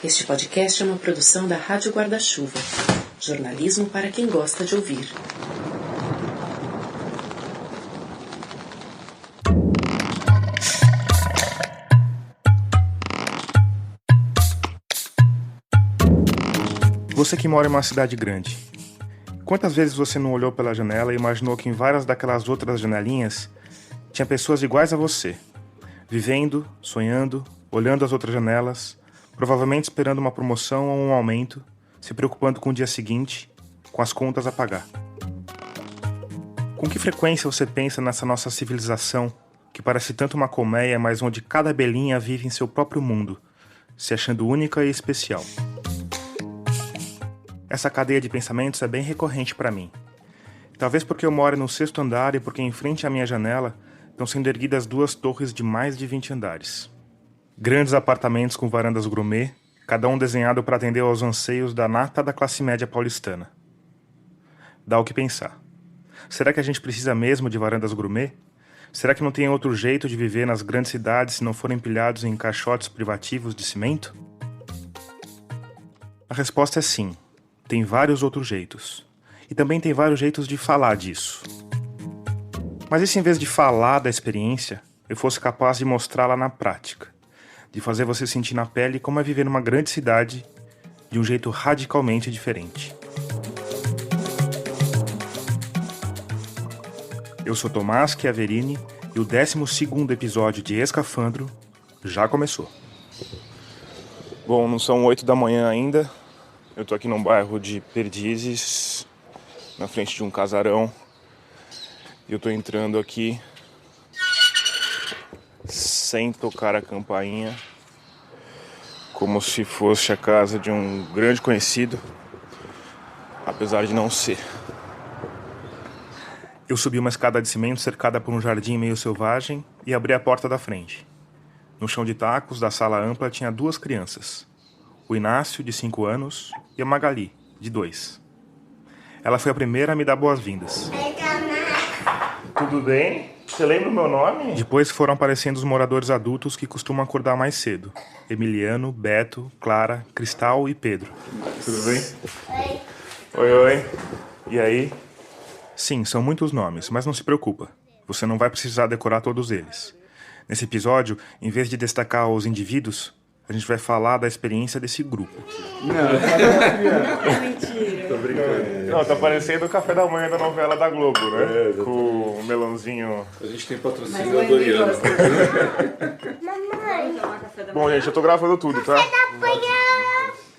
Este podcast é uma produção da Rádio Guarda-Chuva. Jornalismo para quem gosta de ouvir. Você que mora em uma cidade grande, quantas vezes você não olhou pela janela e imaginou que em várias daquelas outras janelinhas tinha pessoas iguais a você, vivendo, sonhando, olhando as outras janelas, provavelmente esperando uma promoção ou um aumento, se preocupando com o dia seguinte, com as contas a pagar. Com que frequência você pensa nessa nossa civilização, que parece tanto uma colmeia, mas onde cada abelhinha vive em seu próprio mundo, se achando única e especial? Essa cadeia de pensamentos é bem recorrente para mim. Talvez porque eu moro no 6º andar e porque em frente à minha janela estão sendo erguidas 2 torres de mais de 20 andares. Grandes apartamentos com varandas gourmet, cada um desenhado para atender aos anseios da nata da classe média paulistana. Dá o que pensar. Será que a gente precisa mesmo de varandas gourmet? Será que não tem outro jeito de viver nas grandes cidades se não forem empilhados em caixotes privativos de cimento? A resposta é sim. Tem vários outros jeitos. E também tem vários jeitos de falar disso. Mas e se em vez de falar da experiência, eu fosse capaz de mostrá-la na prática? De fazer você sentir na pele como é viver numa grande cidade de um jeito radicalmente diferente. Eu sou Tomás Chiaverini e o 12º episódio de Escafandro já começou. Bom, não são 8 da manhã ainda. Eu tô aqui num bairro de Perdizes, na frente de um casarão. E eu tô entrando aqui sem tocar a campainha, como se fosse a casa de um grande conhecido, apesar de não ser. Eu subi uma escada de cimento cercada por um jardim meio selvagem e abri a porta da frente. No chão de tacos da sala ampla tinha 2 crianças. O Inácio, de 5 anos, e a Magali, de 2. Ela foi a primeira a me dar boas-vindas. Tudo bem? Você lembra o meu nome? Depois foram aparecendo os moradores adultos que costumam acordar mais cedo. Emiliano, Beto, Clara, Cristal e Pedro. Tudo bem? Oi. Oi. E aí? Sim, são muitos nomes, mas não se preocupa. Você não vai precisar decorar todos eles. Nesse episódio, em vez de destacar os indivíduos, a gente vai falar da experiência desse grupo. Não, mentira. Tô brincando. Não, tá parecendo o café da manhã da novela da Globo, né? Com o melãozinho. A gente tem patrocínio da Doriana. Bom, gente, eu tô gravando tudo, tá?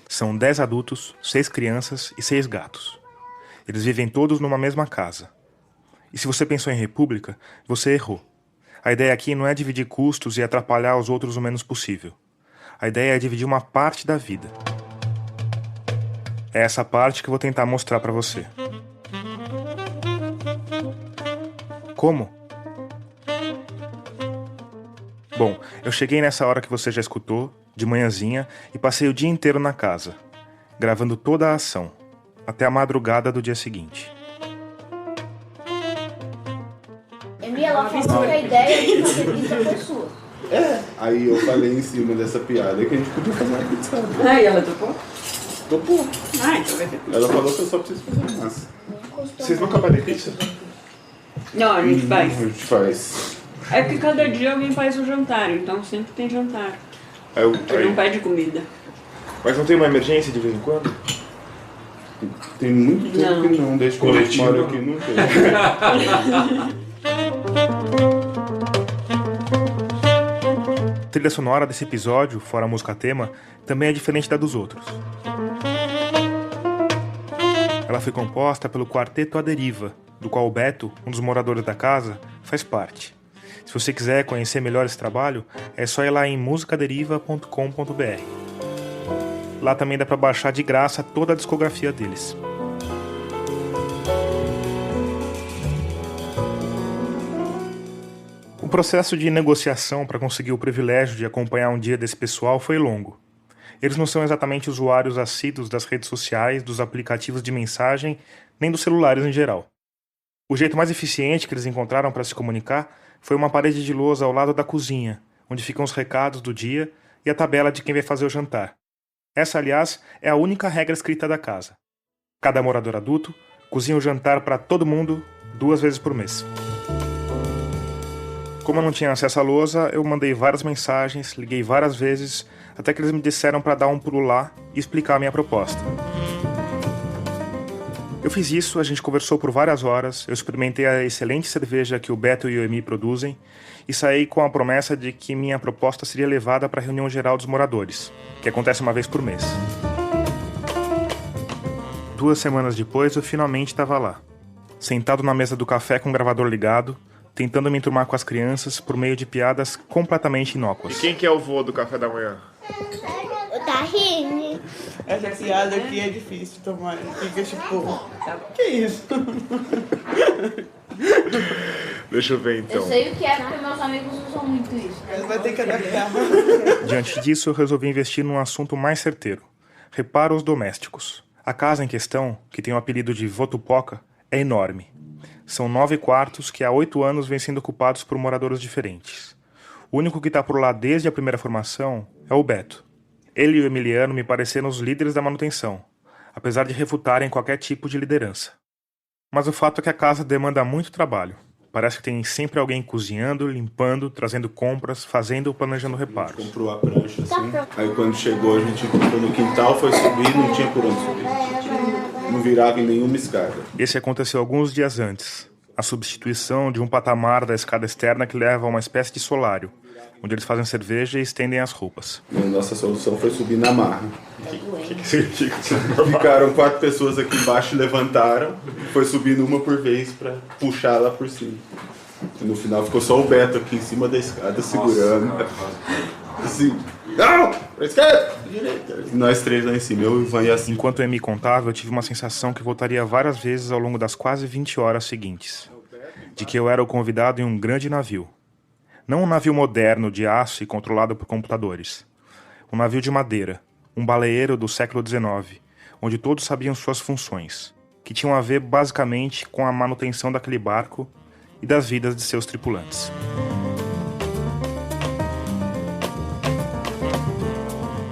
São 10 adultos, 6 crianças e 6 gatos. Eles vivem todos numa mesma casa. E se você pensou em república, você errou. A ideia aqui não é dividir custos e atrapalhar os outros o menos possível. A ideia é dividir uma parte da vida. É essa parte que eu vou tentar mostrar pra você. Como? Bom, eu cheguei nessa hora que você já escutou, de manhãzinha, e passei o dia inteiro na casa, gravando toda a ação, até a madrugada do dia seguinte. Emi, ela falou que a ideia de fazer pizza foi sua. Aí eu falei em cima dessa piada que a gente podia fazer uma pizza. Ah, e ela topou? Topou. Ah, então vai ter pizza. Ela falou que eu só preciso fazer massa. Vocês nunca pedem pizza? Não, a gente A faz. gente faz. É que cada dia alguém faz o jantar, então sempre tem jantar. Aí, A gente não pede comida. mas não tem uma emergência de vez em quando? Tem muito tempo Não. que não, desde que a gente mora aqui não tem. A trilha sonora desse episódio, fora a música tema, também é diferente da dos outros. Ela foi composta pelo Quarteto A Deriva, do qual o Beto, um dos moradores da casa, faz parte. Se você quiser conhecer melhor esse trabalho, é só ir lá em musicaderiva.com.br. Lá também dá para baixar de graça toda a discografia deles. O processo de negociação para conseguir o privilégio de acompanhar um dia desse pessoal foi longo. Eles não são exatamente usuários assíduos das redes sociais, dos aplicativos de mensagem, nem dos celulares em geral. O jeito mais eficiente que eles encontraram para se comunicar foi uma parede de lousa ao lado da cozinha, onde ficam os recados do dia e a tabela de quem vai fazer o jantar. Essa, aliás, é a única regra escrita da casa. Cada morador adulto cozinha o jantar para todo mundo 2 vezes por mês. Como eu não tinha acesso à lousa, eu mandei várias mensagens, liguei várias vezes, até que eles me disseram para dar um pulo lá e explicar a minha proposta. Eu fiz isso, a gente conversou por várias horas, eu experimentei a excelente cerveja que o Beto e o Emi produzem e saí com a promessa de que minha proposta seria levada para a reunião geral dos moradores, que acontece uma vez por mês. 2 semanas depois, eu finalmente estava lá, sentado na mesa do café com o gravador ligado, tentando me enturmar com as crianças por meio de piadas completamente inócuas. E quem que é o vô do café da manhã? O Tahine. Essa piada aqui é difícil tomar. Fica tipo, que isso? Deixa eu ver então. Eu sei o que é porque meus amigos usam muito isso. Mas vai ter que adaptar. Diante disso, eu resolvi investir num assunto mais certeiro. Reparos domésticos. A casa em questão, que tem o apelido de Votupoca, é enorme. São 9 quartos que há 8 anos vêm sendo ocupados por moradores diferentes. O único que está por lá desde a primeira formação é o Beto. Ele e o Emiliano me pareceram os líderes da manutenção, apesar de refutarem qualquer tipo de liderança. Mas o fato é que a casa demanda muito trabalho. Parece que tem sempre alguém cozinhando, limpando, trazendo compras, fazendo ou planejando reparos. Comprou a prancha assim. Aí quando chegou a gente encontrou no quintal, foi subir, não tinha por onde subir. Não virava em nenhuma escada. Esse aconteceu alguns dias antes. A substituição de um patamar da escada externa que leva a uma espécie de solário, onde eles fazem cerveja e estendem as roupas. E a nossa solução foi subir na marra. O que significa isso? Ficaram 4 pessoas aqui embaixo, levantaram, foi subindo uma por vez pra puxar lá por cima. E no final ficou só o Beto aqui em cima da escada, segurando. Assim, não! Pra esquerda! Direita! E nós 3 lá em cima, eu, o Ivan e a Cinco. Enquanto o Emi contava, eu tive uma sensação que voltaria várias vezes ao longo das quase 20 horas seguintes. De que eu era o convidado em um grande navio. Não um navio moderno de aço e controlado por computadores. Um navio de madeira, um baleeiro do século XIX, onde todos sabiam suas funções, que tinham a ver basicamente com a manutenção daquele barco e das vidas de seus tripulantes.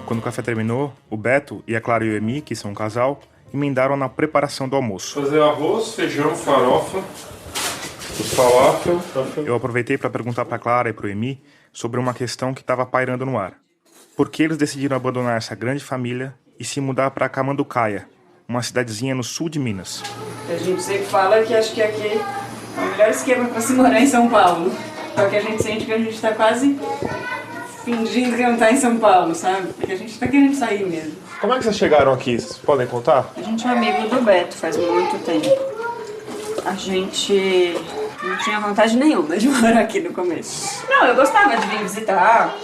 Quando o café terminou, o Beto e a Clara e o Emi, que são um casal, emendaram na preparação do almoço. Fazer arroz, feijão, farofa, os falafel. Eu aproveitei para perguntar para a Clara e para o Emi sobre uma questão que estava pairando no ar. Por que eles decidiram abandonar essa grande família e se mudar para Camanducaia, uma cidadezinha no sul de Minas? A gente sempre fala que acho que aqui é o melhor esquema para se morar em São Paulo. Só que a gente sente que a gente está quase fingindo que não está em São Paulo, sabe? Porque a gente está querendo sair mesmo. Como é que vocês chegaram aqui? Vocês podem contar? A gente é amigo do Beto faz muito tempo. A gente não tinha vontade nenhuma de morar aqui no começo. Não, eu gostava de vir visitar,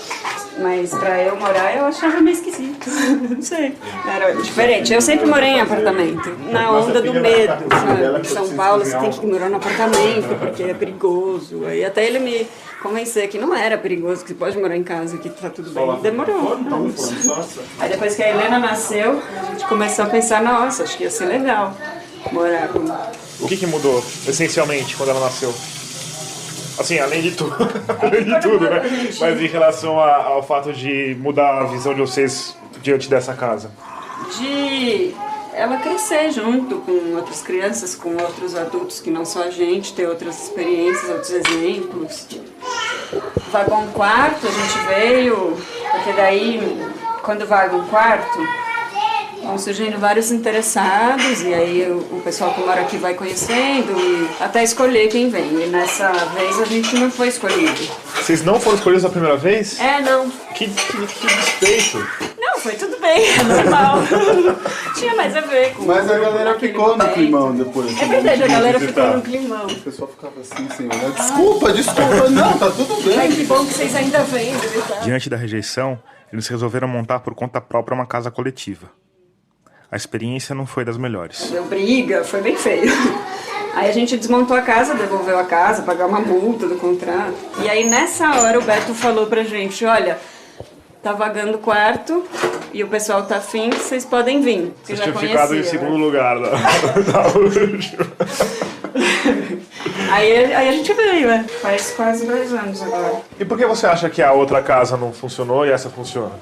mas pra eu morar eu achava meio esquisito. Não sei. Era diferente. Eu sempre morei em apartamento. Na onda do medo, sabe? Em São Paulo você tem que morar no apartamento porque é perigoso. Aí até ele me convencer que não era perigoso, que você pode morar em casa, que tá tudo bem. Demorou. Aí depois que a Helena nasceu, a gente começou a pensar, nossa, acho que ia ser legal morar com... O que mudou, essencialmente, quando ela nasceu? Assim, além de tudo, além de tudo, né? Mas em relação ao fato de mudar a visão de vocês diante dessa casa. De ela crescer junto com outras crianças, com outros adultos que não só a gente, ter outras experiências, outros exemplos. Vaga um quarto, a gente veio, porque daí, quando vaga um quarto, vão surgindo vários interessados e aí o pessoal que mora aqui vai conhecendo e até escolher quem vem. E nessa vez a gente não foi escolhido. Vocês não foram escolhidos a primeira vez? É, não. Que despeito. Não, foi tudo bem, é normal. Tinha mais a ver com... Mas a galera aquele ficou no momento. climão depois. É verdade, a galera ficou visitar. no climão. O pessoal ficava assim, sem olhar. Desculpa, não, tá tudo bem. Ai, que bom que vocês ainda vêm, tá? Diante da rejeição, eles resolveram montar por conta própria uma casa coletiva. A experiência não foi das melhores. Deu briga, foi bem feio. Aí a gente desmontou a casa, devolveu a casa, pagou uma multa do contrato. E aí nessa hora o Beto falou pra gente, olha, tá vagando quarto e o pessoal tá afim, vocês podem vir. Vocês tinham ficado em segundo lugar da última. Aí a gente veio, faz quase 2 anos agora. E por que você acha que a outra casa não funcionou e essa funciona?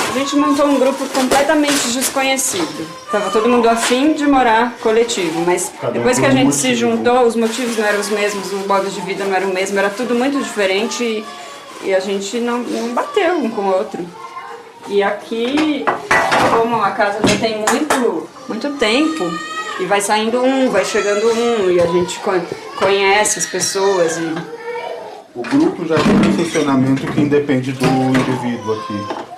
A gente montou um grupo completamente desconhecido. Tava todo mundo afim de morar coletivo, mas depois que a gente se juntou, os motivos não eram os mesmos, o modo de vida não era o mesmo, era tudo muito diferente e a gente não bateu um com o outro. E aqui, como a casa já tem muito tempo, e vai saindo um, vai chegando um, e a gente conhece as pessoas. O grupo já tem um funcionamento que independe do indivíduo aqui.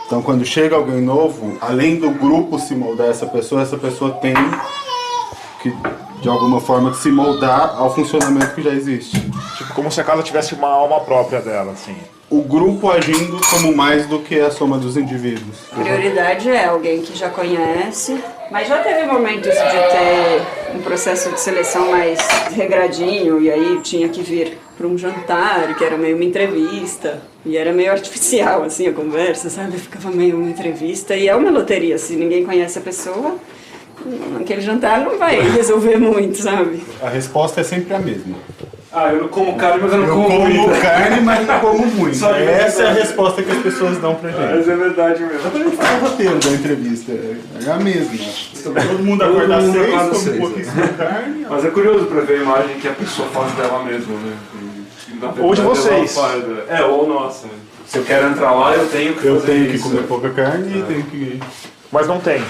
Então, quando chega alguém novo, além do grupo se moldar essa pessoa tem que, de alguma forma, se moldar ao funcionamento que já existe. Tipo, como se a casa tivesse uma alma própria dela, assim. O grupo agindo como mais do que a soma dos indivíduos. A prioridade é alguém que já conhece, mas já teve momentos de ter um processo de seleção mais regradinho, e aí tinha que vir para um jantar, que era meio uma entrevista, e era meio artificial, assim, a conversa, sabe? Ficava meio uma entrevista, e é uma loteria, se ninguém conhece a pessoa, aquele jantar não vai resolver muito, sabe? A resposta é sempre a mesma. Eu não como carne, mas eu não como muito. Eu como carne, mas não como muito. Essa é a verdade. resposta que as pessoas dão pra gente. Mas é verdade mesmo. Só pra gente fazer o roteiro da entrevista. É a mesma. Todo mundo acorda às 6, come um pouquinho de carne. Mas é curioso pra ver a imagem que a pessoa faz dela mesma, né? Ou de vocês. Ou nossa. Se eu quero entrar lá, eu tenho que Eu fazer tenho que isso. comer pouca carne e tenho que... Mas não tem.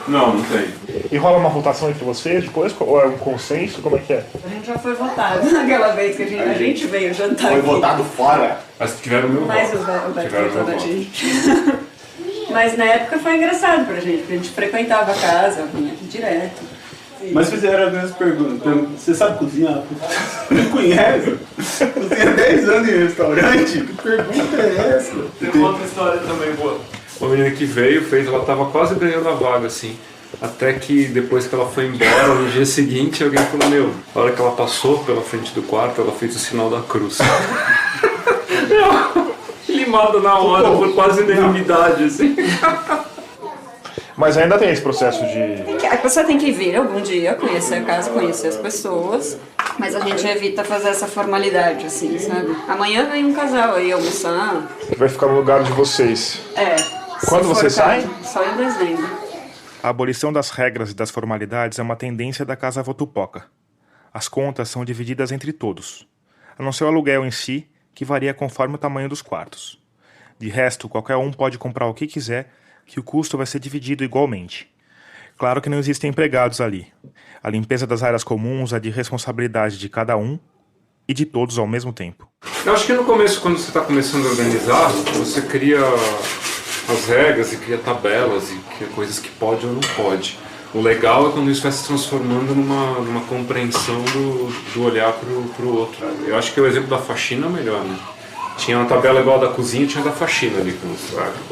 Não tem. E rola uma votação entre vocês depois? Ou é um consenso? Como é que é? A gente já foi votado naquela vez que a gente veio jantar Foi aqui. votado fora. Mas tiveram meu Mas o voto. Beto Tiveram votou meu na voto. gente. Mas na época foi engraçado pra gente, porque a gente frequentava a casa, vinha aqui direto. Mas fizeram as mesmas perguntas. Você sabe cozinhar? Não conhece? Cozinha 10 anos em restaurante? Que pergunta é essa? Tem uma outra história também boa. Uma menina que veio, ela tava quase ganhando a vaga, assim. Até que depois que ela foi embora, no dia seguinte, alguém falou, na hora que ela passou pela frente do quarto, ela fez o sinal da cruz. Limada na hora, por quase unanimidade, assim. Mas ainda tem esse processo de... A pessoa tem que vir algum dia, conhecer a casa, conhecer as pessoas, mas a gente evita fazer essa formalidade, assim, sabe? Amanhã vem um casal aí almoçar. Vai ficar no lugar de vocês. Quando se for vocês saem? Só em dezembro. A abolição das regras e das formalidades é uma tendência da Casa Votupoca. As contas são divididas entre todos, a não ser o aluguel em si, que varia conforme o tamanho dos quartos. De resto, qualquer um pode comprar o que quiser, que o custo vai ser dividido igualmente. Claro que não existem empregados ali. A limpeza das áreas comuns é de responsabilidade de cada um e de todos ao mesmo tempo. Eu acho que no começo, quando você está começando a organizar, você cria as regras e cria tabelas e cria coisas que pode ou não pode. O legal é quando isso vai se transformando numa compreensão do olhar pro outro. Eu acho que o exemplo da faxina é o melhor, né? Tinha uma tabela igual a da cozinha, tinha a da faxina ali,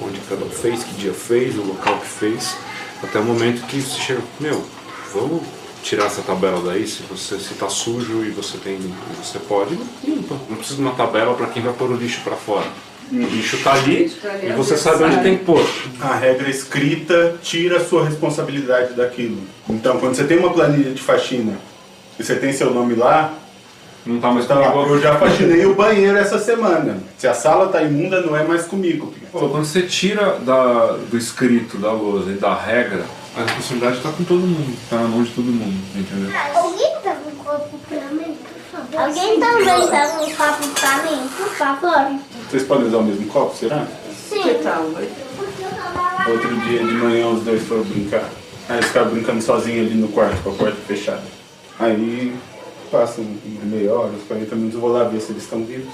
onde cada um fez, que dia fez, o local que fez, até o momento que você chega, vamos tirar essa tabela daí, se tá sujo e você pode, limpa. Não precisa de uma tabela para quem vai pôr o lixo para fora. O lixo tá ali e você sabe onde tem que pôr. A regra escrita tira a sua responsabilidade daquilo. Então, quando você tem uma planilha de faxina e você tem seu nome lá, não tá mais tá lá. comigo. Eu já faxinei o banheiro essa semana. Se a sala tá imunda, não é mais comigo. Quando você tira do escrito, da lousa e da regra, a responsabilidade tá com todo mundo, tá na mão de todo mundo, entendeu? Alguém tá com copo pra mim, por favor? Alguém também tá com copo pra mim, por favor? Vocês podem usar o mesmo copo, será? Sim. Que tal? Outro dia de manhã os dois foram brincar. Aí eles ficaram brincando sozinhos ali no quarto, com a porta fechada. Aí passam meia hora, uns 40 minutos, eu vou lá ver se eles estão vivos.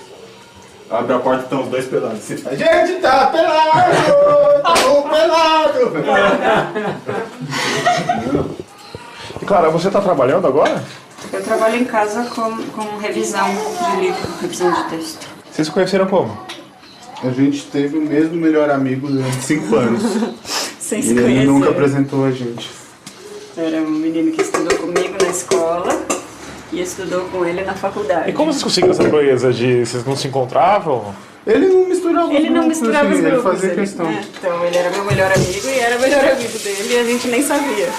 Abre a porta e estão os dois pelados. Você fala, gente, tá pelado! Tá pelado! E Clara, você está trabalhando agora? Eu trabalho em casa com revisão de livro, revisão de texto. Vocês se conheceram como? A gente teve o mesmo melhor amigo durante 5 anos. Sem se E ele conhecer. nunca apresentou a gente. Era um menino que estudou comigo na escola e estudou com ele na faculdade. E como vocês conseguiram essa proeza de... Vocês não se encontravam? Ele não misturava os Ele não grupos, misturava assim, os grupos. ele fazia ele- questão. Então, ele era meu melhor amigo e era melhor amigo dele e a gente nem sabia.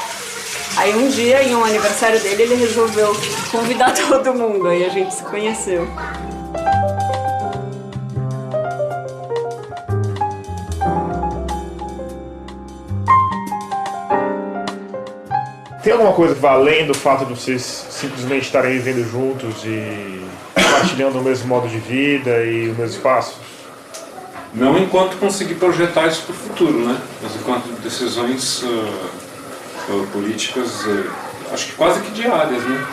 Aí um dia, em um aniversário dele, ele resolveu convidar todo mundo, aí a gente se conheceu. Tem alguma coisa que vai além do fato de vocês simplesmente estarem vivendo juntos e compartilhando o mesmo modo de vida e o mesmo espaço? Não enquanto conseguir projetar isso para o futuro, né? Mas enquanto decisões políticas, acho que quase que diárias, né?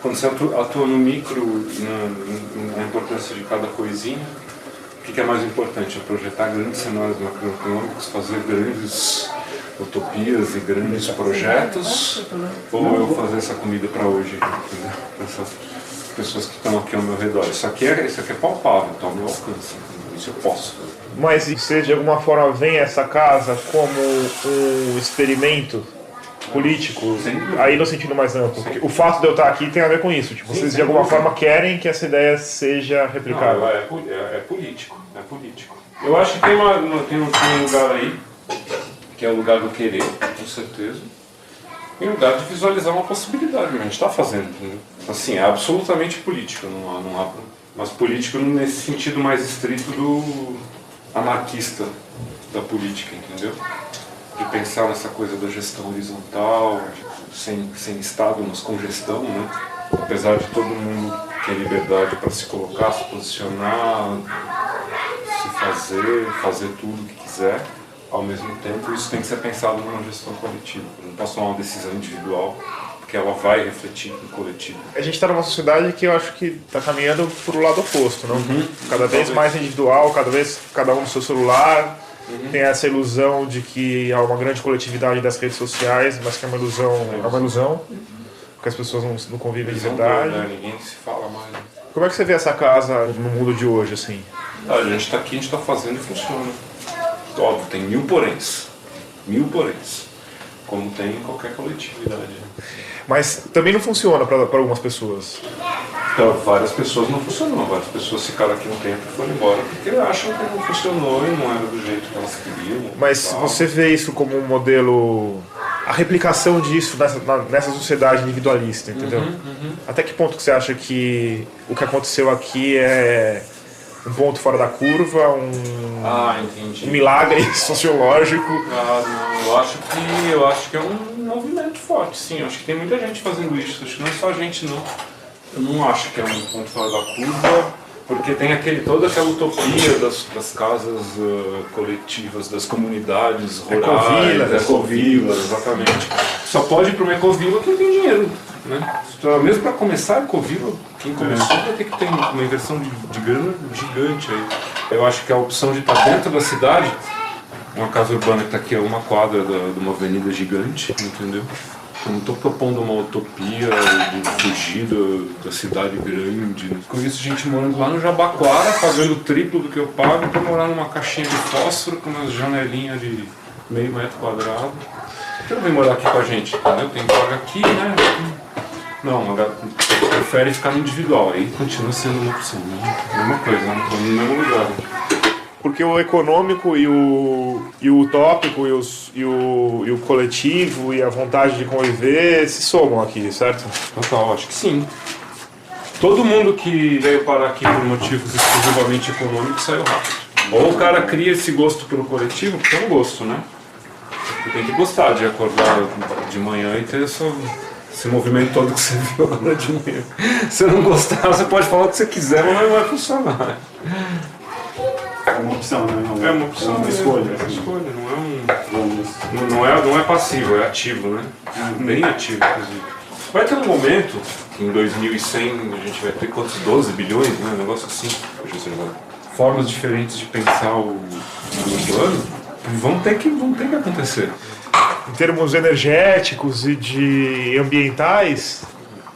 Quando você atua no micro, na importância de cada coisinha, o que é mais importante? É projetar grandes cenários macroeconômicos, fazer grandes utopias e grandes projetos, ou eu fazer essa comida para hoje, entendeu? Para essas pessoas que estão aqui ao meu redor. Isso aqui é palpável, está ao meu alcance. Isso eu posso. Mas você de alguma forma vê essa casa como um experimento político, aí no sentido mais amplo? Porque o fato de eu estar aqui tem a ver com isso. Tipo, vocês de alguma forma querem que essa ideia seja replicada. Não, é político. Eu acho que tem um lugar aí, que é o lugar do querer, com certeza. E um lugar de visualizar uma possibilidade, que a gente está fazendo, entendeu? Assim, é absolutamente político, não há, mas político nesse sentido mais estrito do anarquista da política, entendeu? De pensar nessa coisa da gestão horizontal, sem Estado, mas com gestão, né? Apesar de todo mundo ter liberdade para se colocar, se posicionar, se fazer tudo o que quiser, ao mesmo tempo isso tem que ser pensado numa gestão coletiva. Eu não posso tomar uma decisão individual, porque ela vai refletir no coletivo. A gente está numa sociedade que eu acho que está caminhando para o lado oposto, não? Cada vez mais individual, cada vez cada um no seu celular. Tem essa ilusão de que há uma grande coletividade das redes sociais, mas que é uma ilusão, porque as pessoas não convivem de verdade. Ninguém se fala mais. Como é que você vê essa casa no mundo de hoje, assim? A gente está aqui, a gente está fazendo e funciona. Óbvio, tem 1000 poréns, como tem em qualquer coletividade. Mas também não funciona para algumas pessoas. Para várias pessoas não funcionou, várias pessoas ficaram aqui um tempo e foram embora porque acham que não funcionou e não era do jeito que elas queriam. Mas você vê isso como um modelo, a replicação disso nessa sociedade individualista, entendeu? Até que ponto que você acha que o que aconteceu aqui é um ponto fora da curva, um milagre sociológico? Não, eu acho que é um movimento forte, sim. Eu acho que tem muita gente fazendo isso, acho que não é só a gente, não. Eu não acho que é um ponto fora da curva, porque tem toda aquela utopia das casas coletivas, das comunidades rurais, ecovilas, exatamente. Só pode ir para uma ecovila quem tem dinheiro, né? Mesmo para começar a ecovila, quem começou vai ter que ter uma inversão de grana gigante aí. Eu acho que a opção de estar dentro da cidade, uma casa urbana que está aqui a uma quadra de uma avenida gigante, entendeu? Eu não estou propondo uma utopia de fugir da cidade grande. Conheço gente morando lá no Jabaquara, pagando o triplo do que eu pago para morar numa caixinha de fósforo com umas janelinhas de meio metro quadrado. Então vem morar aqui com a gente, entendeu? Tem que pagar aqui, né? Não, prefere ficar no individual, aí continua sendo uma opção, né? Mesma coisa, né? No mesmo lugar. Porque o econômico e o utópico e o coletivo e a vontade de conviver se somam aqui, certo? Total, acho que sim. Todo mundo que veio parar aqui por motivos exclusivamente econômicos saiu rápido. Ou o cara cria esse gosto pelo coletivo, porque é um gosto, né? Você tem que gostar de acordar de manhã e ter esse movimento todo que você viu agora de manhã. Se você não gostar, você pode falar o que você quiser, mas não vai funcionar. É uma opção, né? É uma opção, uma escolha. É uma escolha, não é passivo, é ativo, né? Bem ativo, inclusive. Vai ter um momento, que em 2100 a gente vai ter quantos? 12 bilhões, né? Um negócio assim. Formas diferentes de pensar o plano vão ter que acontecer. Em termos energéticos e de ambientais,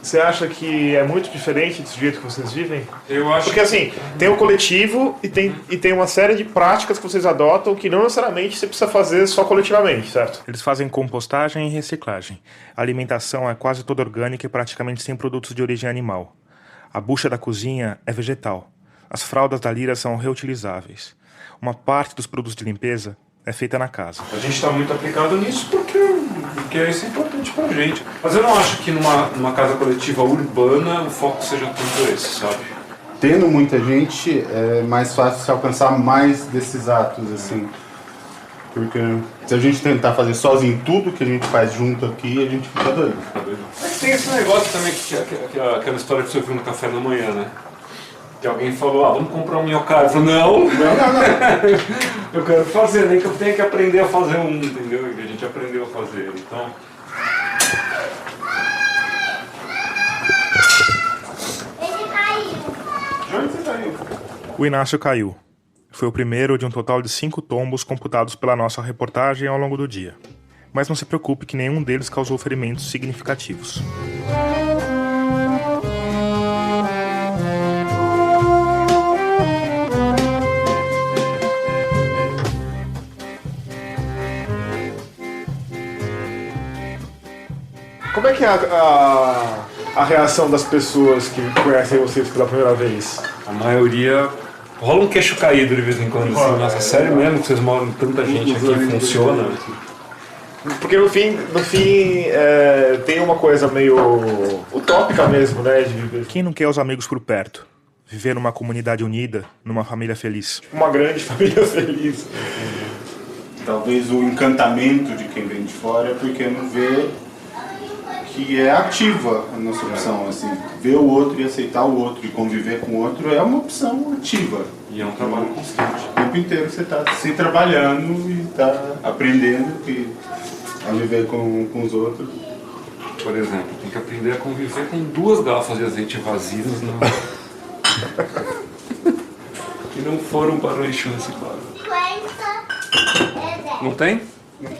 você acha que é muito diferente do jeito que vocês vivem? Eu acho. Porque assim, tem o coletivo e tem uma série de práticas que vocês adotam que não necessariamente você precisa fazer só coletivamente, certo? Eles fazem compostagem e reciclagem. A alimentação é quase toda orgânica e praticamente sem produtos de origem animal. A bucha da cozinha é vegetal. As fraldas da Lira são reutilizáveis. Uma parte dos produtos de limpeza é feita na casa. A gente está muito aplicado nisso porque isso é importante pra gente. Mas eu não acho que numa casa coletiva urbana o foco seja tanto esse, sabe? Tendo muita gente, é mais fácil se alcançar mais desses atos, assim. Porque se a gente tentar fazer sozinho tudo que a gente faz junto aqui, a gente fica doido. Mas tem esse negócio também, aquela história que você ouviu no café da manhã, né? Que alguém falou, vamos comprar um minhocário. Eu falei, não. Eu quero fazer, nem que eu tenha que aprender a fazer um, entendeu? E a gente aprendeu a fazer, então... Ele caiu. De onde você caiu? O Inácio caiu. Foi o primeiro de um total de 5 tombos computados pela nossa reportagem ao longo do dia. Mas não se preocupe que nenhum deles causou ferimentos significativos. Como é que é a reação das pessoas que conhecem vocês pela primeira vez? A maioria... Rola um queixo caído de vez em quando, assim. Nossa, sério mesmo que vocês moram com tanta gente aqui, funciona? Porque no fim tem uma coisa meio utópica mesmo, né? De viver Quem não quer os amigos por perto? Viver numa comunidade unida, numa família feliz. uma grande família feliz. Talvez o encantamento de quem vem de fora é porque não vê que é ativa a nossa opção, assim. Ver o outro e aceitar o outro e conviver com o outro é uma opção ativa. E é um trabalho constante. O tempo inteiro você está se trabalhando e está aprendendo a viver com os outros. Por exemplo, tem que aprender a conviver com 2 garrafas de azeite vazias que não foram para o lixo reciclável. 50 Não tem? Não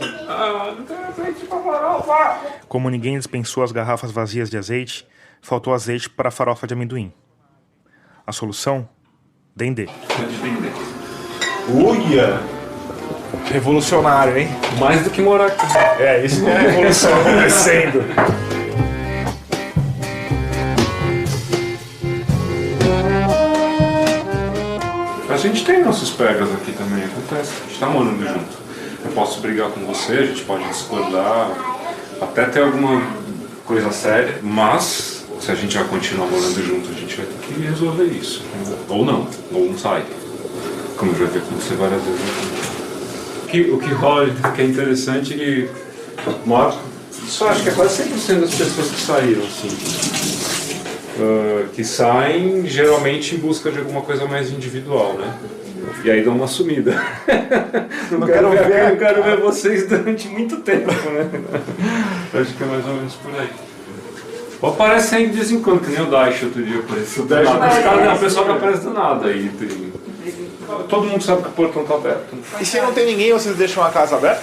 tem azeite para farofa! Como ninguém dispensou as garrafas vazias de azeite, faltou azeite para a farofa de amendoim. A solução? Dendê. Uia! Revolucionário, hein? Mais do que morar aqui. É, isso é a revolução acontecendo. A gente tem nossos pegas aqui também, acontece. A gente tá morando junto. Eu posso brigar com você, a gente pode discordar, até ter alguma coisa séria, mas se a gente vai continuar morando junto, a gente vai ter que resolver isso. Ou não sai. Como eu já vi acontecer várias vezes aqui. O que rola, que é interessante, é que isso acho que é quase 100% das pessoas que saíram, assim. Que saem geralmente em busca de alguma coisa mais individual, né? E aí dão uma sumida. Não quero ver vocês durante muito tempo, né? Acho que é mais ou menos por aí. Ou aparece aí de vez em quando, que nem o Daesh outro dia apareceu. A pessoa que aparece do nada aí. Todo mundo sabe que o portão tá aberto. E se não tem ninguém, vocês deixam a casa aberta?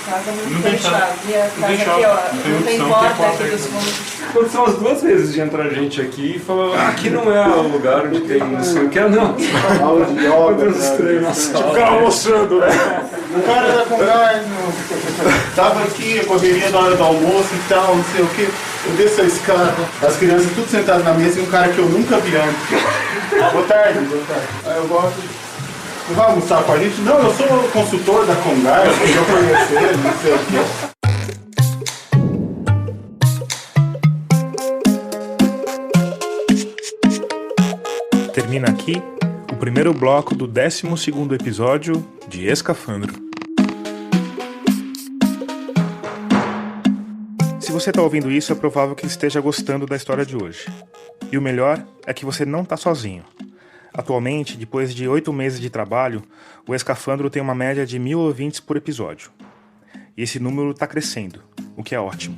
A casa não tem chave. E a casa aqui, ó, não tem porta aqui dos fundos. Aconteceu umas 2 vezes de entrar gente aqui e falar, aqui não é o lugar onde tem não sei o que, não. Aula de yoga, Estranho na sala. Ficar almoçando, né? o cara da Congai tava aqui, a correria na hora do almoço e tal, não sei o que. Eu desço a escada, as crianças tudo sentadas na mesa e um cara que eu nunca vi antes. Boa tarde. Aí eu gosto. Você vai almoçar com a gente? Não, eu sou o consultor da Congai, eu queria conhecer, não sei o quê. Termina aqui o primeiro bloco do 12º episódio de Escafandro. Se você está ouvindo isso, é provável que esteja gostando da história de hoje. E o melhor é que você não está sozinho. Atualmente, depois de 8 meses de trabalho, o Escafandro tem uma média de 1.000 ouvintes por episódio. E esse número está crescendo, o que é ótimo.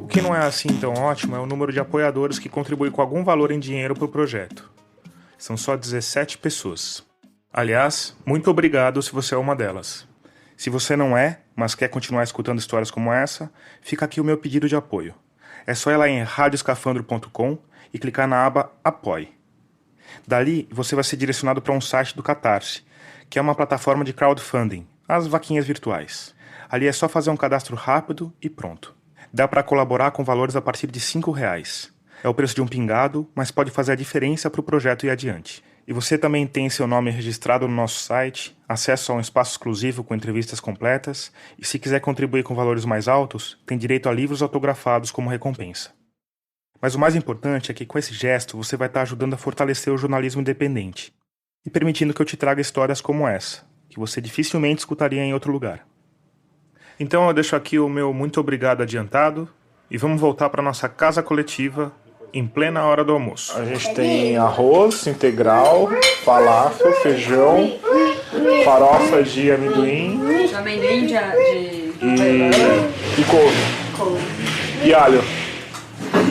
O que não é assim tão ótimo é o número de apoiadores que contribuem com algum valor em dinheiro para o projeto. São só 17 pessoas. Aliás, muito obrigado se você é uma delas. Se você não é, mas quer continuar escutando histórias como essa, fica aqui o meu pedido de apoio. É só ir lá em radioescafandro.com e clicar na aba Apoie. Dali, você vai ser direcionado para um site do Catarse, que é uma plataforma de crowdfunding, as vaquinhas virtuais. Ali é só fazer um cadastro rápido e pronto. Dá para colaborar com valores a partir de R$5. É o preço de um pingado, mas pode fazer a diferença para o projeto ir adiante. E você também tem seu nome registrado no nosso site, acesso a um espaço exclusivo com entrevistas completas, e se quiser contribuir com valores mais altos, tem direito a livros autografados como recompensa. Mas o mais importante é que com esse gesto você vai estar ajudando a fortalecer o jornalismo independente e permitindo que eu te traga histórias como essa, que que você dificilmente escutaria em outro lugar. Então eu deixo aqui o meu muito obrigado adiantado e vamos voltar para nossa casa coletiva em plena hora do almoço. A gente tem arroz integral, falafel, feijão, farofa de amendoim Amendoim de e couve. E alho.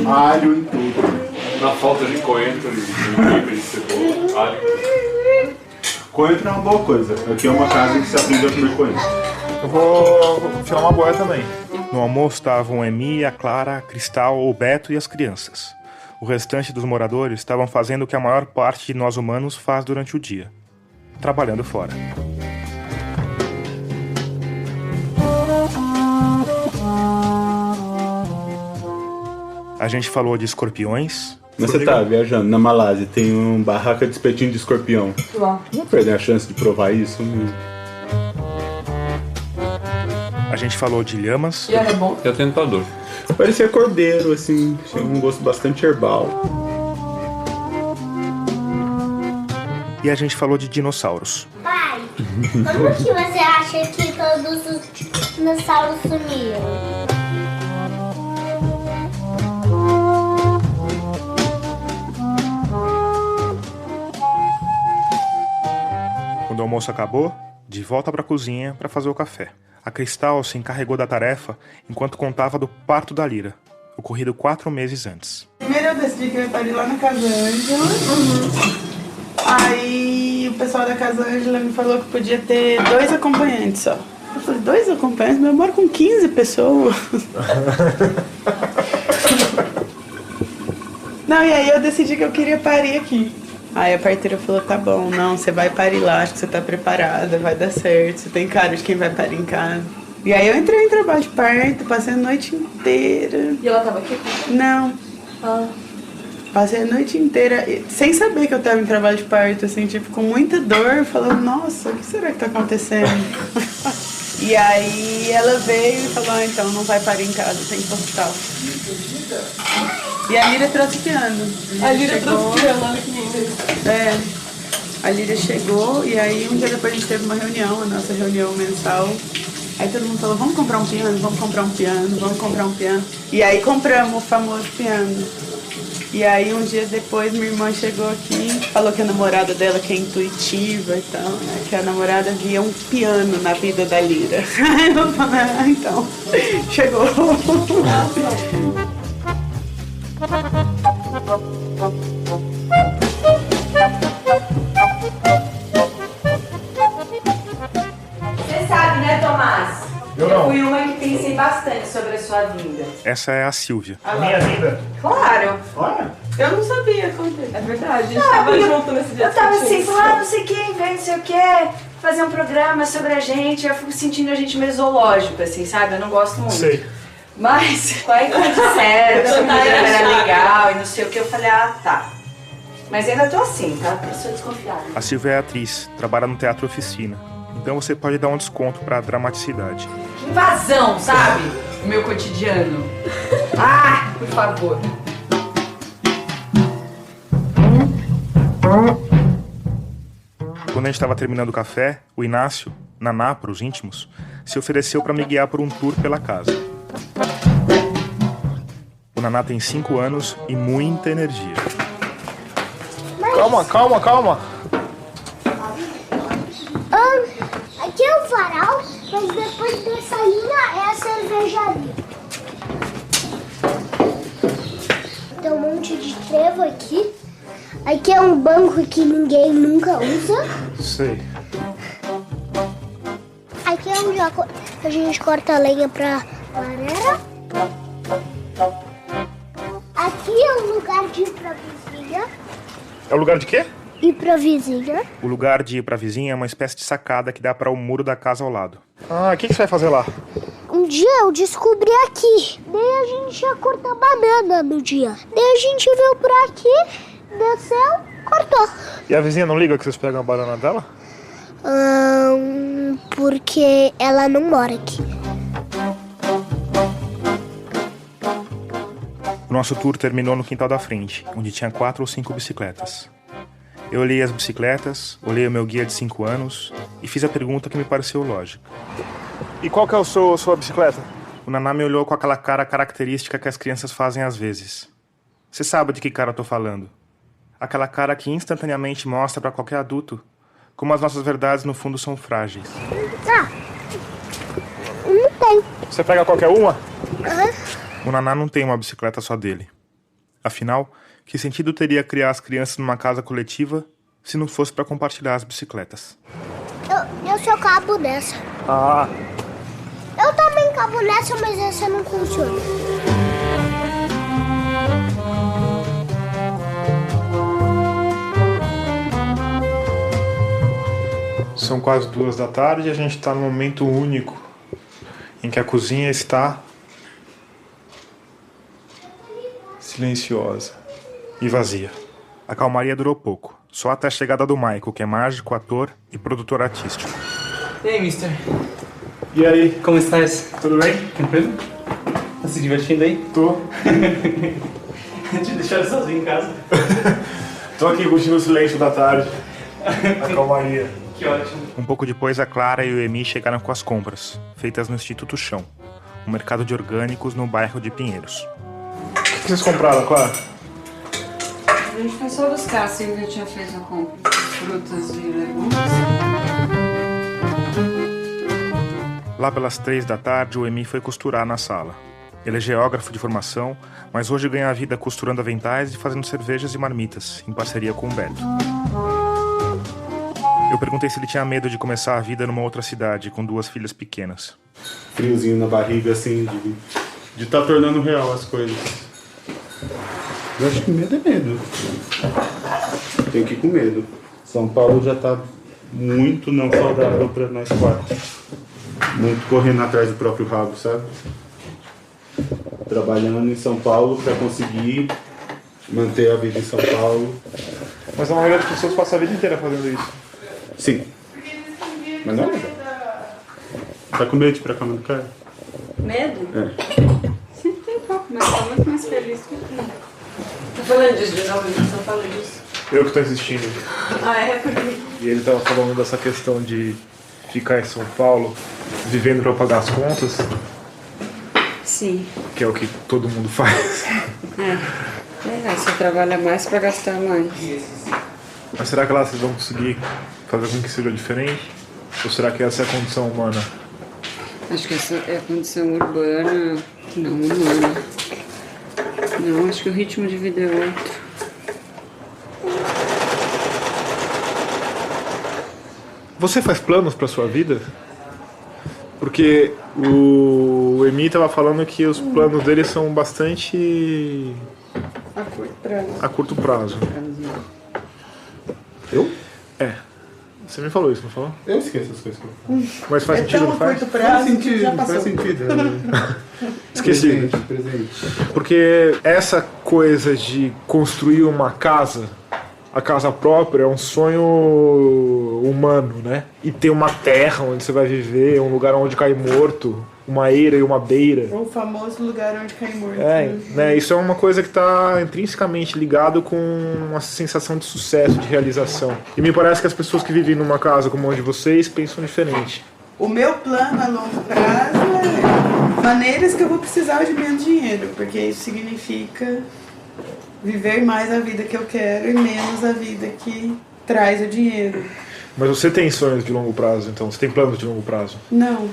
Alho em tudo. Na falta de coentro e de cebola, alho. Coentro é uma boa coisa. Aqui é uma casa que se aprende a comer coentro. Eu vou tirar uma boia também. No almoço estavam Emi, a Clara, a Cristal, o Beto e as crianças. O restante dos moradores estavam fazendo o que a maior parte de nós humanos faz durante o dia: trabalhando fora. A gente falou de escorpiões. Mas você tá viajando na Malásia, tem uma barraca de espetinho de escorpião. Não vou perder a chance de provar isso. A gente falou de lhamas. E é bom. É tentador. Parecia cordeiro, assim, tinha um gosto bastante herbal. E a gente falou de dinossauros. Pai, como que você acha que todos os dinossauros sumiram? Quando o almoço acabou, de volta para a cozinha para fazer o café. A Cristal se encarregou da tarefa enquanto contava do parto da Lira, ocorrido 4 meses antes. Primeiro eu decidi que eu ia parir lá na Casa Ângela. Aí o pessoal da Casa Ângela me falou que podia ter 2 acompanhantes só. Eu falei, 2 acompanhantes? Mas eu moro com 15 pessoas. Não, e aí eu decidi que eu queria parir aqui. Aí a parteira falou, tá bom, não, você vai parir lá, acho que você tá preparada, vai dar certo, você tem cara de quem vai parir em casa. E aí eu entrei em trabalho de parto, passei a noite inteira. E ela tava aqui? Não. Passei a noite inteira, sem saber que eu tava em trabalho de parto, assim, tipo, com muita dor, falando, nossa, o que será que tá acontecendo? E aí ela veio e falou, então, não vai parir em casa, tem que ir pro hospital. E a Lira trouxe piano. A Lira trouxe piano lá no 500. É. A Lira chegou e aí um dia depois a gente teve uma reunião, a nossa reunião mensal. Aí todo mundo falou, vamos comprar um piano, vamos comprar um piano, vamos comprar um piano. E aí compramos o famoso piano. E aí um dia depois minha irmã chegou aqui, falou que a namorada dela que é intuitiva e tal, né? Que a namorada via um piano na vida da Lira. Aí eu falei, então, chegou. Você sabe, né, Tomás? Eu não. fui uma que pensei bastante sobre a sua vinda. Essa é a Silvia. A minha vida? Claro. Olha, eu não sabia acontecer. É verdade, a gente tava junto nesse dia. Eu tava assim, discutindo. falando, não sei quem, vem, não sei o que, fazer um programa sobre a gente. Eu fico sentindo a gente meio zoológico, assim, sabe? Eu não gosto muito. Sei. Mas, aí quando disseram que essa mulher era legal e não sei o que, eu falei, ah, tá. Mas ainda tô assim, tá? Eu sou desconfiada. A Silvia é atriz, trabalha no Teatro Oficina. Então você pode dar um desconto pra dramaticidade. Que invasão, sabe? O meu cotidiano. Ah, por favor. Quando a gente estava terminando o café, o Inácio, Naná para os íntimos, se ofereceu para me guiar por um tour pela casa. O Naná tem 5 anos e muita energia. Calma. Aqui é o varal, mas depois dessa linha é a cervejaria. Tem um monte de trevo aqui. Aqui é um banco que ninguém nunca usa. Sei. Aqui é onde a gente corta a lenha pra lareira. Aqui é o lugar de ir pra vizinha. É o lugar de quê? Ir pra vizinha. O lugar de ir para a vizinha é uma espécie de sacada que dá para o muro da casa ao lado. Ah, o que você vai fazer lá? Um dia eu descobri aqui. Daí a gente ia cortar banana no dia. Daí a gente veio por aqui, desceu, cortou. E a vizinha não liga que vocês pegam a banana dela? Porque ela não mora aqui. O nosso tour terminou no quintal da frente, onde tinha 4 ou 5 bicicletas. Eu olhei as bicicletas, olhei o meu guia de 5 anos e fiz a pergunta que me pareceu lógica. E qual que é a sua bicicleta? O Naná me olhou com aquela cara característica que as crianças fazem às vezes. Você sabe de que cara eu tô falando. Aquela cara que instantaneamente mostra pra qualquer adulto como as nossas verdades no fundo são frágeis. Ah, não tem. Você pega qualquer uma? O Naná não tem uma bicicleta só dele. Afinal, que sentido teria criar as crianças numa casa coletiva se não fosse pra compartilhar as bicicletas? Eu só cabo dessa. Ah, Eu também cabo nessa, mas essa não funciona. são quase 2 da tarde e a gente está num momento único em que a cozinha está silenciosa e vazia. A calmaria durou pouco, só até a chegada do Michael, que é mágico, ator e produtor artístico. E aí, mister? E aí? Como estás? Tudo bem? Tranquilo? Tá se divertindo aí? Tô. Te deixaram sozinho em casa. Tô aqui curtindo o silêncio da tarde. A calmaria. Que ótimo. Um pouco depois, a Clara e o Emi chegaram com as compras, feitas no Instituto Chão, um mercado de orgânicos no bairro de Pinheiros. O que vocês compraram, Clara? A gente foi só buscar, a Silvia tinha feito a compra de frutas e legumes. Lá pelas 3 da tarde, o Emi foi costurar na sala. Ele é geógrafo de formação, mas hoje ganha a vida costurando aventais e fazendo cervejas e marmitas, em parceria com o Beto. Eu perguntei se ele tinha medo de começar a vida numa outra cidade, com 2 filhas pequenas. Friozinho na barriga, assim, de tá tornando real as coisas. Eu acho que medo é medo. Tem que ir com medo. São Paulo já tá muito não saudável pra nós 4. Muito correndo atrás do próprio rabo, sabe? Trabalhando em São Paulo pra conseguir manter a vida em São Paulo. Mas a maioria das pessoas passa a vida inteira fazendo isso. Sim. Mas não é legal. Tá com medo de ir pra cama do cara? Medo? É. Sempre tem pouco, mas tá muito mais feliz que aqui. Tá falando disso de novo, a gente só fala disso. Eu que tô insistindo. Ah, é? Por quê? E ele tava falando dessa questão de ficar em São Paulo, vivendo pra pagar as contas, Sim. que é o que todo mundo faz. Você trabalha mais pra gastar mais. Mas será que lá vocês vão conseguir fazer com que seja diferente? Ou será que essa é a condição humana? Acho que essa é a condição urbana, não humana. Não, acho que o ritmo de vida é outro. Você faz planos pra sua vida? Porque o Emi tava falando que os planos dele são bastante A curto prazo. a curto prazo. Eu? É. Você me falou isso, não falou? Eu esqueço as coisas que eu falo. Mas faz sentido, não faz? Curto prazo, Faz sentido, já passou. faz sentido. Esqueci. Presente. Porque essa coisa de construir uma casa, a casa própria, é um sonho humano, né? E ter uma terra onde você vai viver, um lugar onde cai morto, uma eira e uma beira. O famoso lugar onde cai morto. Né? Isso é uma coisa que está intrinsecamente ligado com uma sensação de sucesso, de realização. E me parece que as pessoas que vivem numa casa como a de vocês pensam diferente. O meu plano a longo prazo é maneiras que eu vou precisar de menos dinheiro, porque isso significa viver mais a vida que eu quero e menos a vida que traz o dinheiro. Mas você tem sonhos de longo prazo, então? Você tem planos de longo prazo? Não.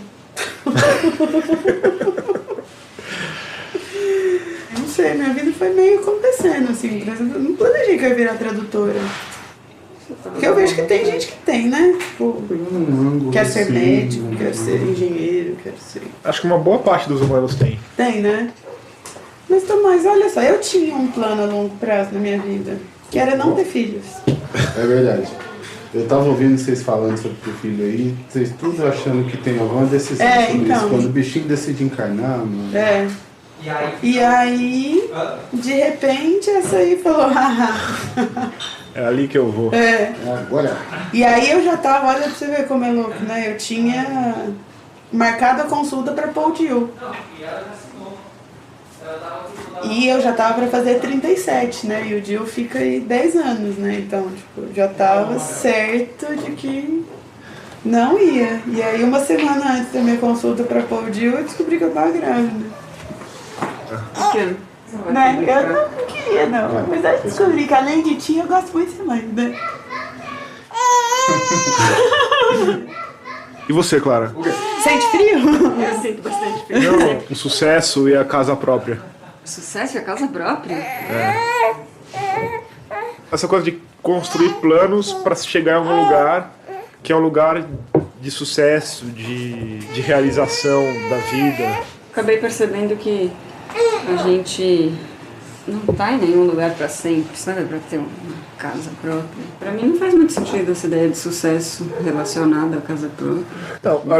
Eu não sei, minha vida foi meio acontecendo, assim. Por exemplo, eu não planejei que eu ia virar tradutora. Porque eu vejo que tem gente que tem, né? Tipo, quer ser médico, quer ser engenheiro, quer ser... Acho que uma boa parte dos humanos tem. Tem, né? Mas olha só, eu tinha um plano a longo prazo na minha vida, que era não ter filhos. É verdade. Eu tava ouvindo vocês falando sobre o filho aí, vocês tudo achando que tem alguma decisão sobre então. isso. Quando o bichinho decide encarnar, mano. É. E aí, de repente, essa aí falou, haha. É ali que eu vou. É. Agora. E aí eu já tava, olha pra você ver como é louco, né? Eu tinha marcado a consulta pra Paul Diu. E eu já tava pra fazer 37, né? E o Diu fica aí 10 anos, né? Então, tipo, já tava certo de que Não ia. E aí, uma semana antes da minha consulta pra pôr o DIU, eu descobri que eu tava grávida. Por quê? Né? Eu não queria, não. Mas aí descobri que além de tia, eu gosto muito de ser mãe, né? E você, Clara? Sente frio? Eu sinto bastante frio. Não, o sucesso e a casa própria. Sucesso é a casa própria? Essa coisa de construir planos para chegar em algum lugar que é um lugar de sucesso, de realização da vida. Acabei percebendo que a gente não tá em nenhum lugar para sempre, sabe? Para ter uma casa própria. Para mim não faz muito sentido essa ideia de sucesso relacionada à casa própria. Não,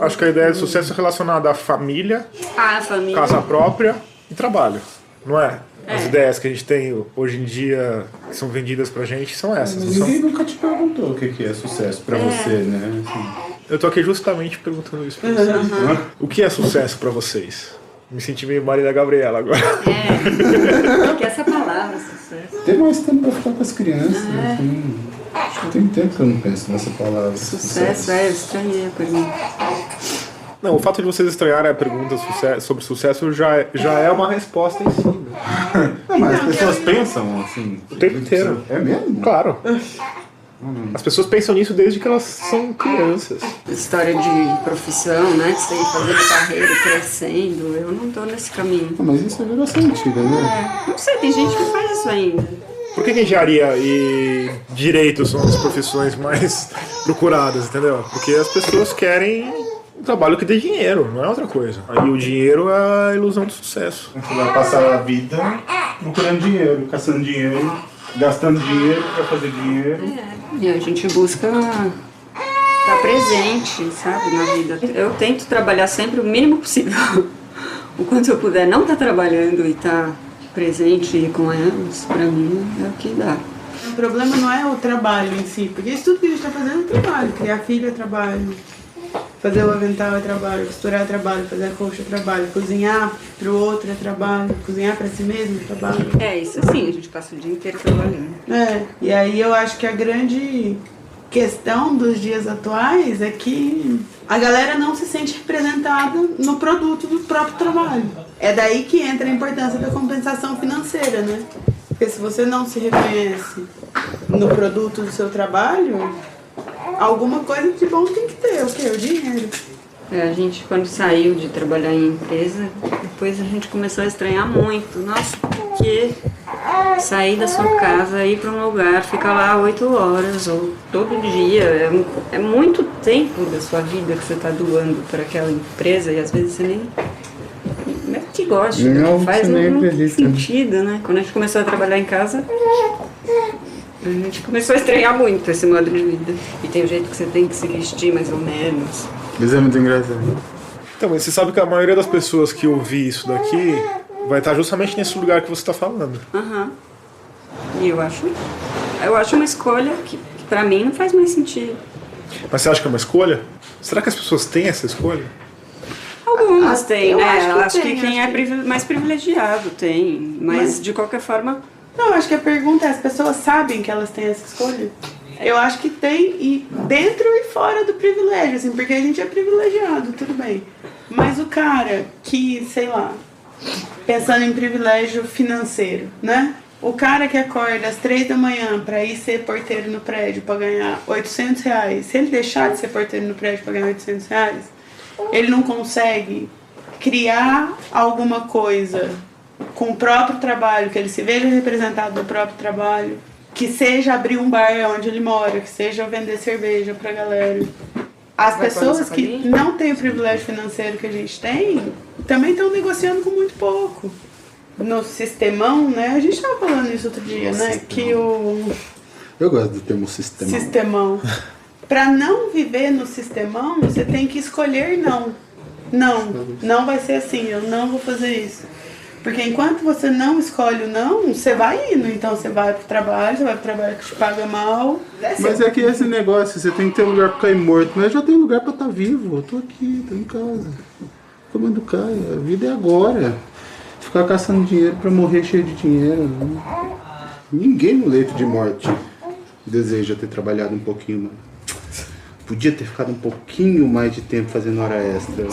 acho que a ideia de sucesso é relacionada à família, Ah, a família. casa própria e trabalho, não é? As ideias que a gente tem hoje em dia, que são vendidas pra gente, são essas. Mas ninguém nunca te perguntou o que é sucesso pra você, né? Assim. Eu tô aqui justamente perguntando isso pra vocês. O que é sucesso pra vocês? Me senti meio Marília Gabriela agora. Porque essa palavra, sucesso. Ter mais tempo pra ficar com as crianças. Assim. Tem tempo que eu não penso nessa palavra. Sucesso, eu estranhei a pergunta. Não, o fato de vocês estranharem a pergunta sobre sucesso já é uma resposta em si. Não, mas as pessoas pensam assim. O tempo inteiro. É mesmo? Claro. As pessoas pensam nisso desde que elas são crianças. História de profissão, né? Que você tem que fazer de carreira crescendo. Eu não tô nesse caminho. Mas isso é geração antiga, né? Não sei, tem gente que faz isso ainda. Por que engenharia e direito são as profissões mais procuradas, entendeu? Porque as pessoas querem um trabalho que dê dinheiro, não é outra coisa. Aí o dinheiro é a ilusão do sucesso. Você vai passar a vida procurando dinheiro, caçando dinheiro, gastando dinheiro pra fazer dinheiro. E a gente busca estar presente, sabe, na vida. Eu tento trabalhar sempre o mínimo possível. O quanto eu puder não estar trabalhando e estar presente com elas, pra mim, é o que dá. O problema não é o trabalho em si, porque isso tudo que a gente tá fazendo é trabalho. Criar filho é trabalho, fazer o avental é trabalho, costurar é trabalho, fazer a colcha é trabalho, cozinhar pro outro é trabalho, cozinhar pra si mesmo é trabalho. É, isso sim, a gente passa o dia inteiro trabalhando. E aí eu acho que a grande questão dos dias atuais é que a galera não se sente representada no produto do próprio trabalho. É daí que entra a importância da compensação financeira, né? Porque se você não se reconhece no produto do seu trabalho, alguma coisa de bom tem que ter. O quê? O dinheiro. A gente, quando saiu de trabalhar em empresa, depois a gente começou a estranhar muito. Nossa, por que sair da sua casa, ir para um lugar, ficar lá 8 horas ou todo dia? É muito tempo da sua vida que você está doando para aquela empresa e às vezes você nem que gosta, não faz não tem sentido, né? Quando a gente começou a trabalhar em casa, a gente começou a estranhar muito esse modo de vida. E tem o jeito que você tem que se vestir, mais ou menos. Mas é muito engraçado. Então, mas você sabe que a maioria das pessoas que ouvir isso daqui vai estar justamente nesse lugar que você está falando. E eu acho uma escolha que pra mim não faz mais sentido. Mas você acha que é uma escolha? Será que as pessoas têm essa escolha? Algumas têm, né? Acho que tem, quem é mais privilegiado tem. Mas de qualquer forma... Não, acho que a pergunta é, as pessoas sabem que elas têm essa escolha? Eu acho que tem, e dentro e fora do privilégio, assim, porque a gente é privilegiado, tudo bem. Mas o cara que, sei lá, pensando em privilégio financeiro, né? O cara que acorda às 3 da manhã pra ir ser porteiro no prédio pra ganhar R$800, se ele deixar de ser porteiro no prédio pra ganhar R$800, ele não consegue criar alguma coisa com o próprio trabalho, que ele se veja representado do próprio trabalho, que seja abrir um bar onde ele mora, que seja vender cerveja pra galera. As pessoas que não têm o privilégio financeiro que a gente tem, também estão negociando com muito pouco. No sistemão, né? A gente tava falando isso outro dia, né? Sistemão. Que o... Eu gosto do termo sistemão. Sistemão. Pra não viver no sistemão, você tem que escolher não. Não vai ser assim, eu não vou fazer isso. Porque enquanto você não escolhe o não, você vai indo. Então você vai pro trabalho que te paga mal. Mas é que esse negócio, você tem que ter um lugar pra cair morto. Mas eu já tenho lugar pra estar vivo. Eu tô aqui, tô em casa. Comendo caia. A vida é agora. Ficar caçando dinheiro pra morrer cheio de dinheiro. Né? Ninguém no leito de morte deseja ter trabalhado um pouquinho mais. podia ter ficado um pouquinho mais de tempo fazendo hora extra.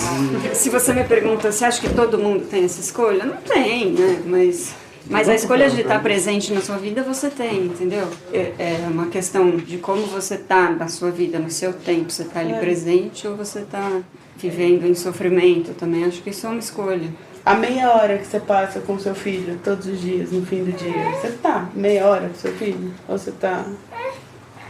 Se você me pergunta, você acha que todo mundo tem essa escolha? Não tem, né? Mas a escolha de estar presente na sua vida você tem, entendeu? É uma questão de como você está na sua vida, no seu tempo. Você está ali presente ou você está vivendo em sofrimento também. Acho que isso é uma escolha. A meia hora que você passa com seu filho todos os dias, no fim do dia, você tá meia hora com seu filho? Ou você tá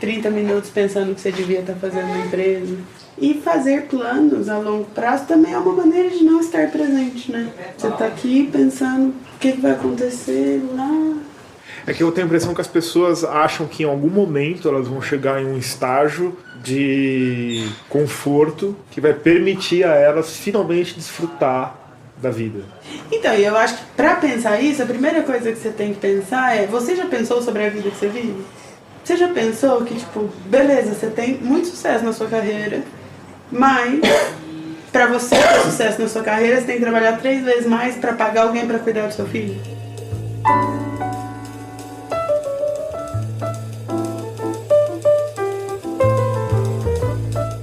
30 minutos pensando o que você devia estar fazendo na empresa? E fazer planos a longo prazo também é uma maneira de não estar presente, né? Você tá aqui pensando o que vai acontecer lá. É que eu tenho a impressão que as pessoas acham que em algum momento elas vão chegar em um estágio de conforto que vai permitir a elas finalmente desfrutar da vida. Então, eu acho que pra pensar isso, a primeira coisa que você tem que pensar é: você já pensou sobre a vida que você vive? Você já pensou que, tipo, beleza, você tem muito sucesso na sua carreira, mas pra você ter sucesso na sua carreira, você tem que trabalhar 3 vezes mais pra pagar alguém pra cuidar do seu filho?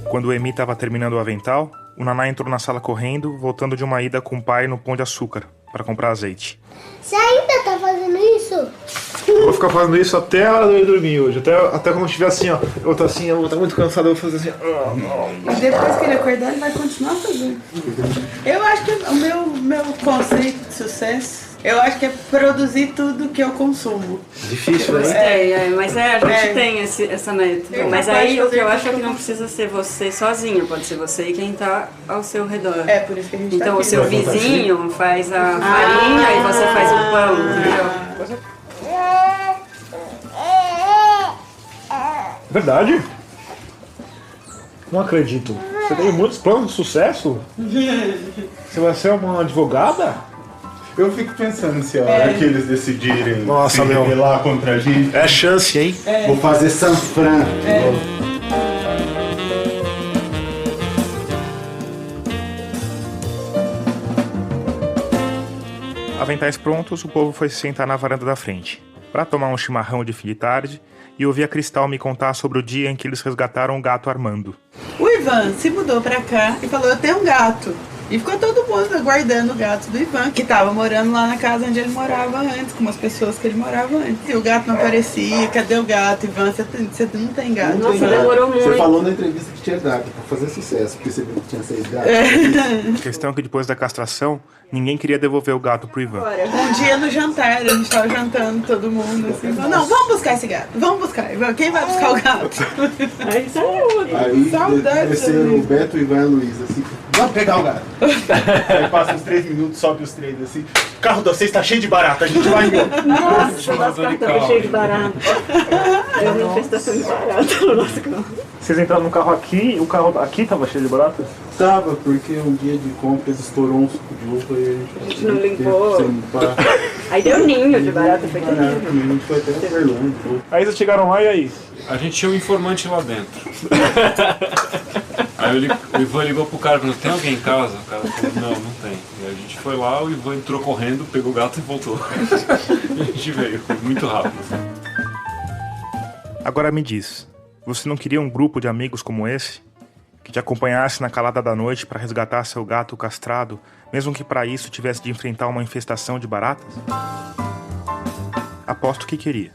Quando o Emi estava terminando o avental, o Naná entrou na sala correndo, voltando de uma ida com o pai no Pão de Açúcar, para comprar azeite. Você ainda tá fazendo isso? Eu vou ficar fazendo isso até a hora de eu dormir hoje. Até quando eu estiver assim, ó. Eu vou estar assim, eu vou estar muito cansado, eu vou fazer assim. E depois que ele acordar, ele vai continuar fazendo. Eu acho que o meu conceito de sucesso, eu acho que é produzir tudo que eu consumo. Difícil, né? Mas a gente tem essa meta. Mas aí o que eu acho é que não precisa ser você sozinha, pode ser você e quem tá ao seu redor. É, por isso que a gente então tá o seu vizinho faz a farinha e você faz o pão, entendeu? Verdade? Não acredito. Você tem muitos planos de sucesso? Você vai ser uma advogada? Eu fico pensando se a hora que eles decidirem se meu, rebelar contra a gente... É chance, hein? Vou fazer Sanfran. Aventais prontos, o povo foi se sentar na varanda da frente, para tomar um chimarrão de fim de tarde e ouvir a Cristal me contar sobre o dia em que eles resgataram o gato Armando. O Ivan se mudou pra cá e falou: eu tenho um gato. E ficou todo mundo aguardando o gato do Ivan, que tava morando lá na casa onde ele morava antes, com as pessoas que ele morava antes. E o gato não aparecia. Cadê o gato, Ivan? Você não tem gato. Nossa, demorou muito. Você falou na entrevista que tinha gato pra fazer sucesso, porque você viu que tinha 6 gatos. A questão é que depois da castração, ninguém queria devolver o gato pro Ivan. Um dia no jantar, a gente tava jantando todo mundo assim, falou: não, vamos buscar esse gato, vamos buscar. Ivan, quem vai buscar o gato? Aí saiu. Aí saudade. desceram o Beto, o Ivan e a Luísa, assim, Vamos pegar o gato. Aí passa uns 3 minutos, sobe os 3 assim. O carro de vocês tá cheio de barata, a gente vai embora. Nossa, o nosso carro tava cheio de barata. Eu vi infestação de barata no nosso carro. Vocês entraram no carro aqui, o carro aqui tava cheio de baratas? Tava, porque um dia de compras estourou um suco de uva e a gente não limpou. Aí deu ninho de barata, foi terrível. A gente foi até Verlândia. Aí vocês chegaram lá e aí? A gente tinha um informante lá dentro. Aí o Ivan ligou pro cara, falou: tem alguém em casa? O cara falou: não tem. E a gente foi lá, o Ivan entrou correndo, pegou o gato e voltou. E a gente veio, muito rápido. Agora me diz, você não queria um grupo de amigos como esse? Que te acompanhasse na calada da noite para resgatar seu gato castrado, mesmo que para isso tivesse de enfrentar uma infestação de baratas? Aposto que queria.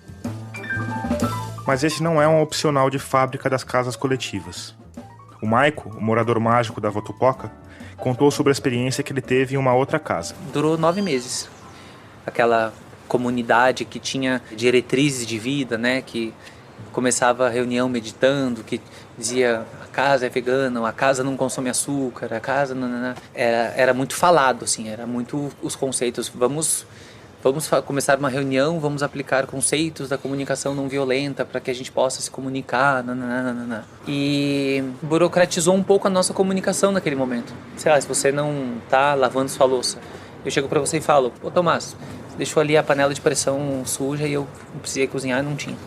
Mas esse não é um opcional de fábrica das casas coletivas. O Maico, o morador mágico da Votupoca, contou sobre a experiência que ele teve em uma outra casa. Durou 9 meses. Aquela comunidade que tinha diretrizes de vida, né? Que começava a reunião meditando, que dizia: a casa é vegana, a casa não consome açúcar, a casa... Era muito falado, assim, era muito os conceitos. Vamos começar uma reunião, vamos aplicar conceitos da comunicação não violenta para que a gente possa se comunicar, E burocratizou um pouco a nossa comunicação naquele momento. Sei lá, se você não tá lavando sua louça, eu chego para você e falo: ô Tomás, você deixou ali a panela de pressão suja e eu precisei cozinhar e não tinha.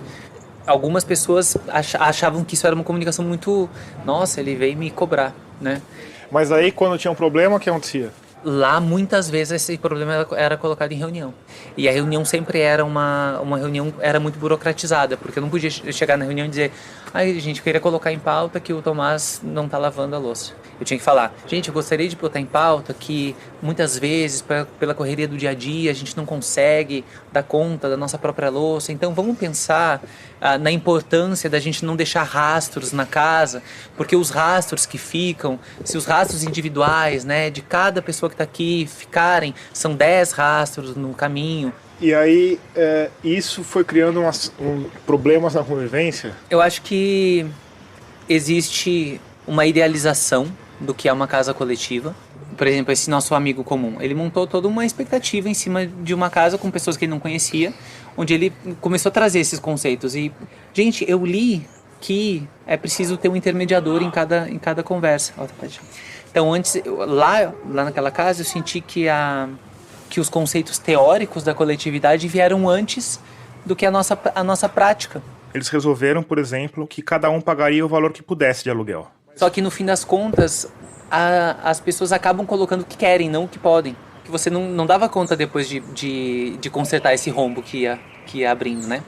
Algumas pessoas achavam que isso era uma comunicação muito... Nossa, ele veio me cobrar, né? Mas aí, quando tinha um problema, o que acontecia? Lá, muitas vezes, esse problema era colocado em reunião. E a reunião sempre era uma reunião, era muito burocratizada, porque eu não podia chegar na reunião e dizer: Aí a gente queria colocar em pauta que o Tomás não tá lavando a louça. Eu tinha que falar, gente, eu gostaria de botar em pauta que muitas vezes, pela correria do dia a dia, a gente não consegue dar conta da nossa própria louça. Então vamos pensar na importância da gente não deixar rastros na casa, porque os rastros que ficam, se os rastros individuais, né, de cada pessoa que está aqui ficarem, são 10 rastros no caminho. E aí, isso foi criando problemas na convivência? Eu acho que existe uma idealização do que é uma casa coletiva. Por exemplo, esse nosso amigo comum, ele montou toda uma expectativa em cima de uma casa com pessoas que ele não conhecia, onde ele começou a trazer esses conceitos. E, gente, eu li que é preciso ter um intermediador em cada conversa. Então, antes, lá naquela casa, eu senti que os conceitos teóricos da coletividade vieram antes do que a nossa prática. Eles resolveram, por exemplo, que cada um pagaria o valor que pudesse de aluguel. Só que no fim das contas, as pessoas acabam colocando o que querem, não o que podem. Que você não dava conta depois de consertar esse rombo que ia abrindo, né?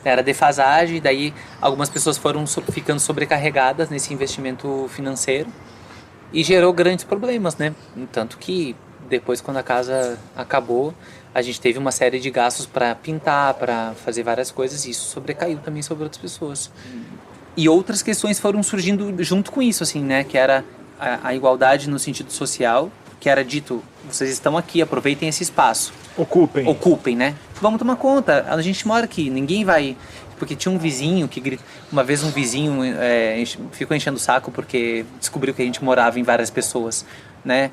Era defasagem, daí algumas pessoas foram ficando sobrecarregadas nesse investimento financeiro e gerou grandes problemas, né? Tanto que depois, quando a casa acabou, a gente teve uma série de gastos para pintar, para fazer várias coisas, e isso sobrecaiu também sobre outras pessoas. E outras questões foram surgindo junto com isso, assim, né? Que era a igualdade no sentido social, que era dito, vocês estão aqui, aproveitem esse espaço. Ocupem, né? Vamos tomar conta, a gente mora aqui, ninguém vai... Porque tinha um vizinho que grita... Uma vez um vizinho ficou enchendo o saco porque descobriu que a gente morava em várias pessoas, né?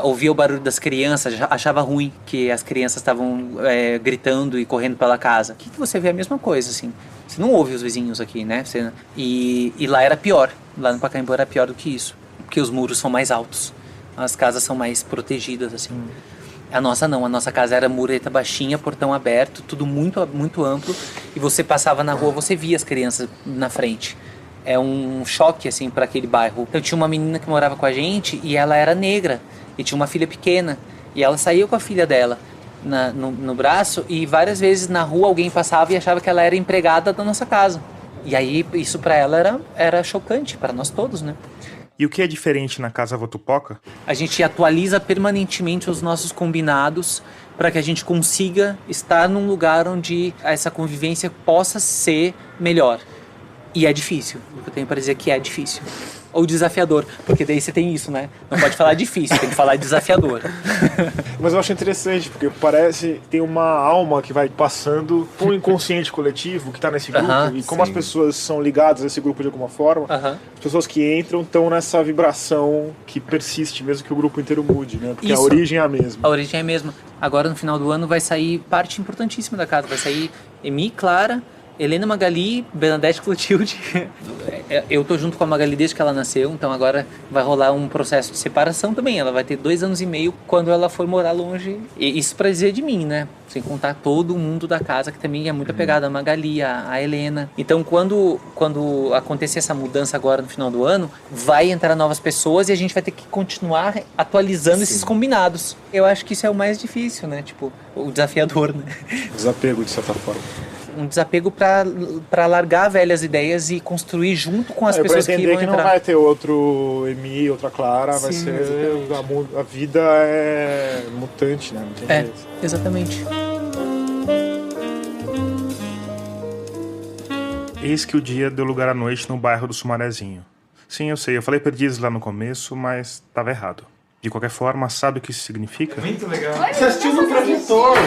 Ouvia o barulho das crianças, achava ruim que as crianças estavam gritando e correndo pela casa. Aqui que você vê a mesma coisa, assim. Você não ouve os vizinhos aqui, né? E lá era pior. Lá no Pacaembu era pior do que isso. Porque os muros são mais altos. As casas são mais protegidas, assim. A nossa não. A nossa casa era mureta baixinha, portão aberto, tudo muito, muito amplo. E você passava na rua, você via as crianças na frente. É um choque, assim, para aquele bairro. Eu tinha uma menina que morava com a gente e ela era negra. E tinha uma filha pequena. E ela saiu com a filha dela no braço, e várias vezes na rua alguém passava e achava que ela era empregada da nossa casa. E aí isso para ela era chocante, para nós todos, né? E o que é diferente na Casa Votupoca? A gente atualiza permanentemente os nossos combinados para que a gente consiga estar num lugar onde essa convivência possa ser melhor. E é difícil, o que eu tenho para dizer que é difícil. Ou desafiador, porque daí você tem isso, né? Não pode falar difícil, tem que falar desafiador. Mas eu acho interessante, porque parece que tem uma alma que vai passando por um inconsciente coletivo que está nesse grupo, e como as pessoas são ligadas a esse grupo de alguma forma, as pessoas que entram estão nessa vibração que persiste, mesmo que o grupo inteiro mude, né? Porque a origem é a mesma. A origem é a mesma. Agora, no final do ano, vai sair parte importantíssima da casa. Vai sair Emi, Clara, Helena, Magali, Bernadette, Clotilde. Eu tô junto com a Magali desde que ela nasceu, então agora vai rolar um processo de separação também. Ela vai ter 2 anos e meio quando ela for morar longe. E isso pra dizer de mim, né? Sem contar todo o mundo da casa, que também é muito apegado a Magali, a Helena. Então, quando acontecer essa mudança agora no final do ano, vai entrar novas pessoas e a gente vai ter que continuar atualizando esses combinados. Eu acho que isso é o mais difícil, né? Tipo, o desafiador, né? Desapego, de certa forma. Um desapego para largar velhas ideias e construir junto com as pessoas que vão entrar. Que não vai ter outro Emi, outra Clara, vai ser... A vida é mutante, né? Não tem jeito. Exatamente. Eis que o dia deu lugar à noite no bairro do Sumarezinho. Sim, eu sei, eu falei Perdizes lá no começo, mas estava errado. De qualquer forma, sabe o que isso significa? Muito legal. Você assistiu no projetor.